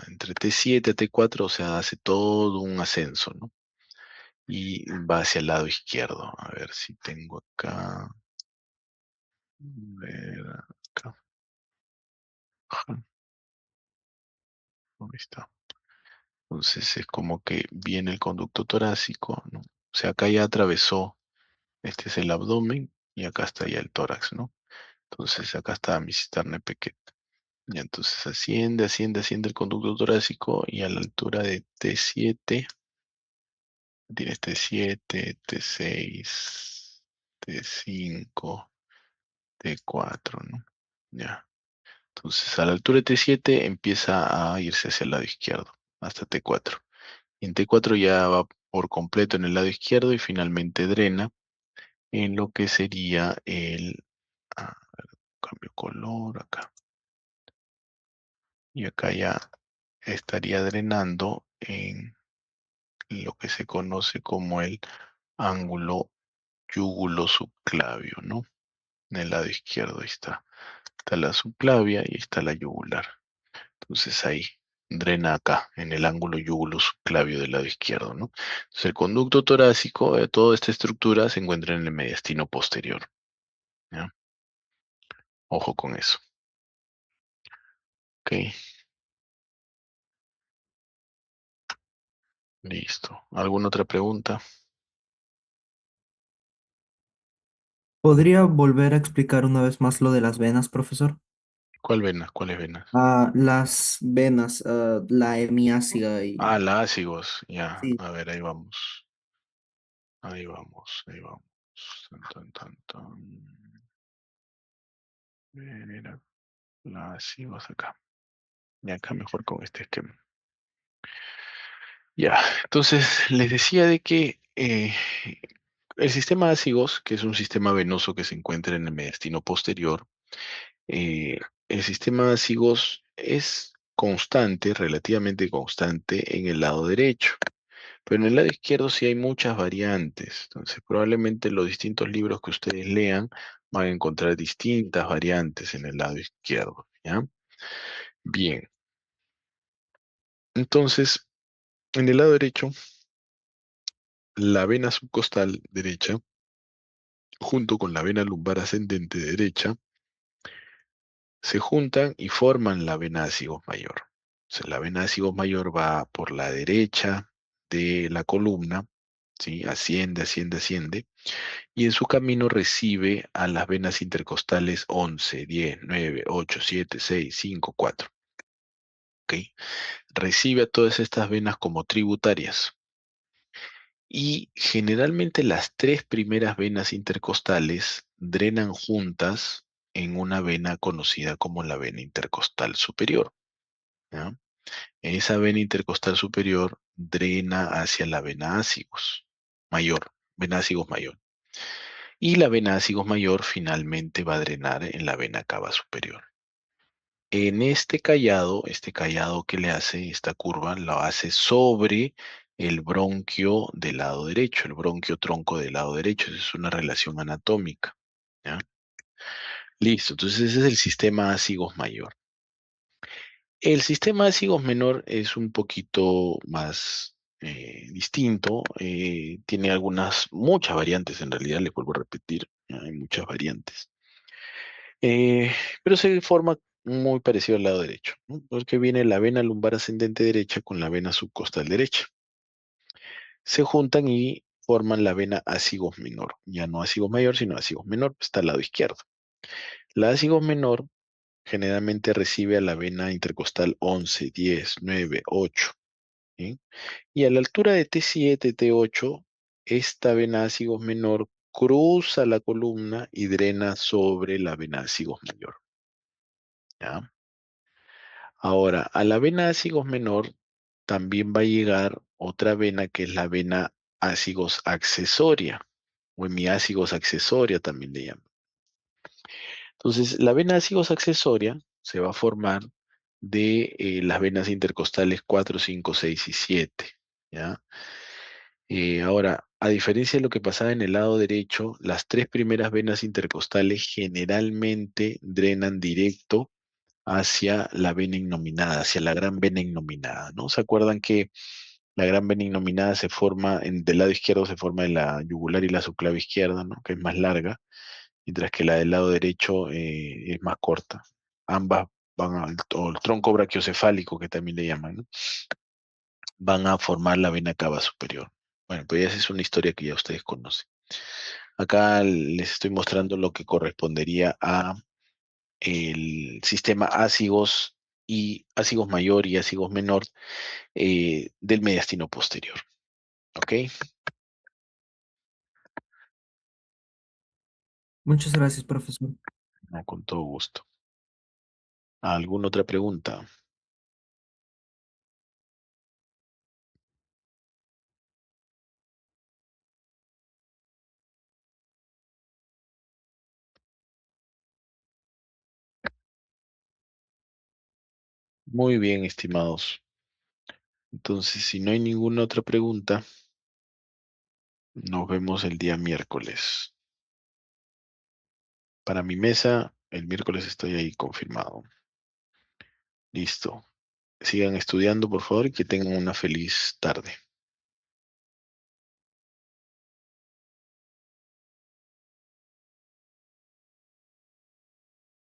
Entre T7 a T4, o sea, hace todo un ascenso, ¿no? Y va hacia el lado izquierdo. A ver si tengo acá. A ver, acá. Ajá, ahí está. Entonces es como que viene el conducto torácico, ¿no? O sea, acá ya atravesó, este es el abdomen y acá está ya el tórax, ¿no? Entonces acá está mi cisterna pequeña. Y entonces asciende, asciende, asciende el conducto torácico y a la altura de T7, tienes T7, T6, T5, T4, ¿no? Ya. Entonces a la altura de T7 empieza a irse hacia el lado izquierdo, hasta T4. Y en T4 ya va por completo en el lado izquierdo y finalmente drena en lo que sería el... ah, cambio color acá. Y acá ya estaría drenando en lo que se conoce como el ángulo yúgulo subclavio, ¿no? En el lado izquierdo ahí está. Está la subclavia y está la yugular. Entonces ahí drena acá, en el ángulo yúgulo subclavio del lado izquierdo, ¿no? Entonces el conducto torácico, toda esta estructura se encuentra en el mediastino posterior, ¿ya? Ojo con eso. Ok, listo. ¿Alguna otra pregunta? ¿Podría volver a explicar una vez más lo de las venas, profesor? ¿Cuál venas? ¿Cuáles venas? Las venas, la hemiácida y... Ah, la ácigos, ya. Sí, A ver, ahí vamos. Ahí vamos, ahí vamos. Tan, tan, tan, tan. Mira, la ácigos acá. Y acá mejor con este esquema. Ya, entonces les decía de que el sistema ácigos, que es un sistema venoso que se encuentra en el mediastino posterior, eh, el sistema ácigos es constante, relativamente constante en el lado derecho. Pero en el lado izquierdo sí hay muchas variantes. Entonces, probablemente los distintos libros que ustedes lean van a encontrar distintas variantes en el lado izquierdo, ¿ya? Bien. Entonces, en el lado derecho, la vena subcostal derecha, junto con la vena lumbar ascendente derecha, se juntan y forman la vena acigos mayor. O sea, la vena acigos mayor va por la derecha de la columna, ¿sí? Asciende, asciende, asciende y en su camino recibe a las venas intercostales 11, 10, 9, 8, 7, 6, 5, 4. ¿Ok? Recibe a todas estas venas como tributarias. Y generalmente las tres primeras venas intercostales drenan juntas en una vena conocida como la vena intercostal superior. ¿Ya? Esa vena intercostal superior drena hacia la vena ácigos mayor, vena ácigos mayor. Y la vena ácigos mayor finalmente va a drenar en la vena cava superior. En este callado que le hace, esta curva, lo hace sobre el bronquio del lado derecho, el bronquio tronco del lado derecho. Esa es una relación anatómica. ¿Ya? Listo, entonces ese es el sistema ácigos mayor. El sistema ácigos menor es un poquito más distinto, tiene muchas variantes en realidad, les vuelvo a repetir, hay muchas variantes. Eh, pero se forma muy parecido al lado derecho, ¿no? Porque viene la vena lumbar ascendente derecha con la vena subcostal derecha. Se juntan y forman la vena acigos menor. Ya no acigos mayor, sino acigos menor, está al lado izquierdo. La acigos menor generalmente recibe a la vena intercostal 11, 10, 9, 8. ¿Bien? Y a la altura de T7, T8, esta vena cigos menor cruza la columna y drena sobre la vena cigos mayor. ¿Ya? Ahora, a la vena cigos menor también va a llegar otra vena que es la vena ácigos accesoria, o hemiácigos accesoria también le llaman. Entonces, la vena ácigos accesoria se va a formar de las venas intercostales 4, 5, 6 y 7. ¿Ya? Ahora, a diferencia de lo que pasaba en el lado derecho, las tres primeras venas intercostales generalmente drenan directo hacia la vena innominada, hacia la gran vena innominada, ¿no? ¿Se acuerdan que la gran vena innominada se forma, del lado izquierdo se forma en la yugular y la subclave izquierda, ¿no? Que es más larga, mientras que la del lado derecho es más corta. Ambas van al, o el tronco brachiocefálico, que también le llaman, ¿no? Van a formar la vena cava superior. Bueno, pues esa es una historia que ya ustedes conocen. Acá les estoy mostrando lo que correspondería a el sistema ácigos y ácigos mayor y ácigos menor del mediastino posterior. ¿Ok? Muchas gracias, profesor. No, con todo gusto. ¿Alguna otra pregunta? Muy bien, estimados. Entonces, si no hay ninguna otra pregunta, nos vemos el día miércoles. Para mi mesa, el miércoles estoy ahí confirmado. Listo. Sigan estudiando, por favor, y que tengan una feliz tarde.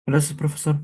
Gracias, profesor.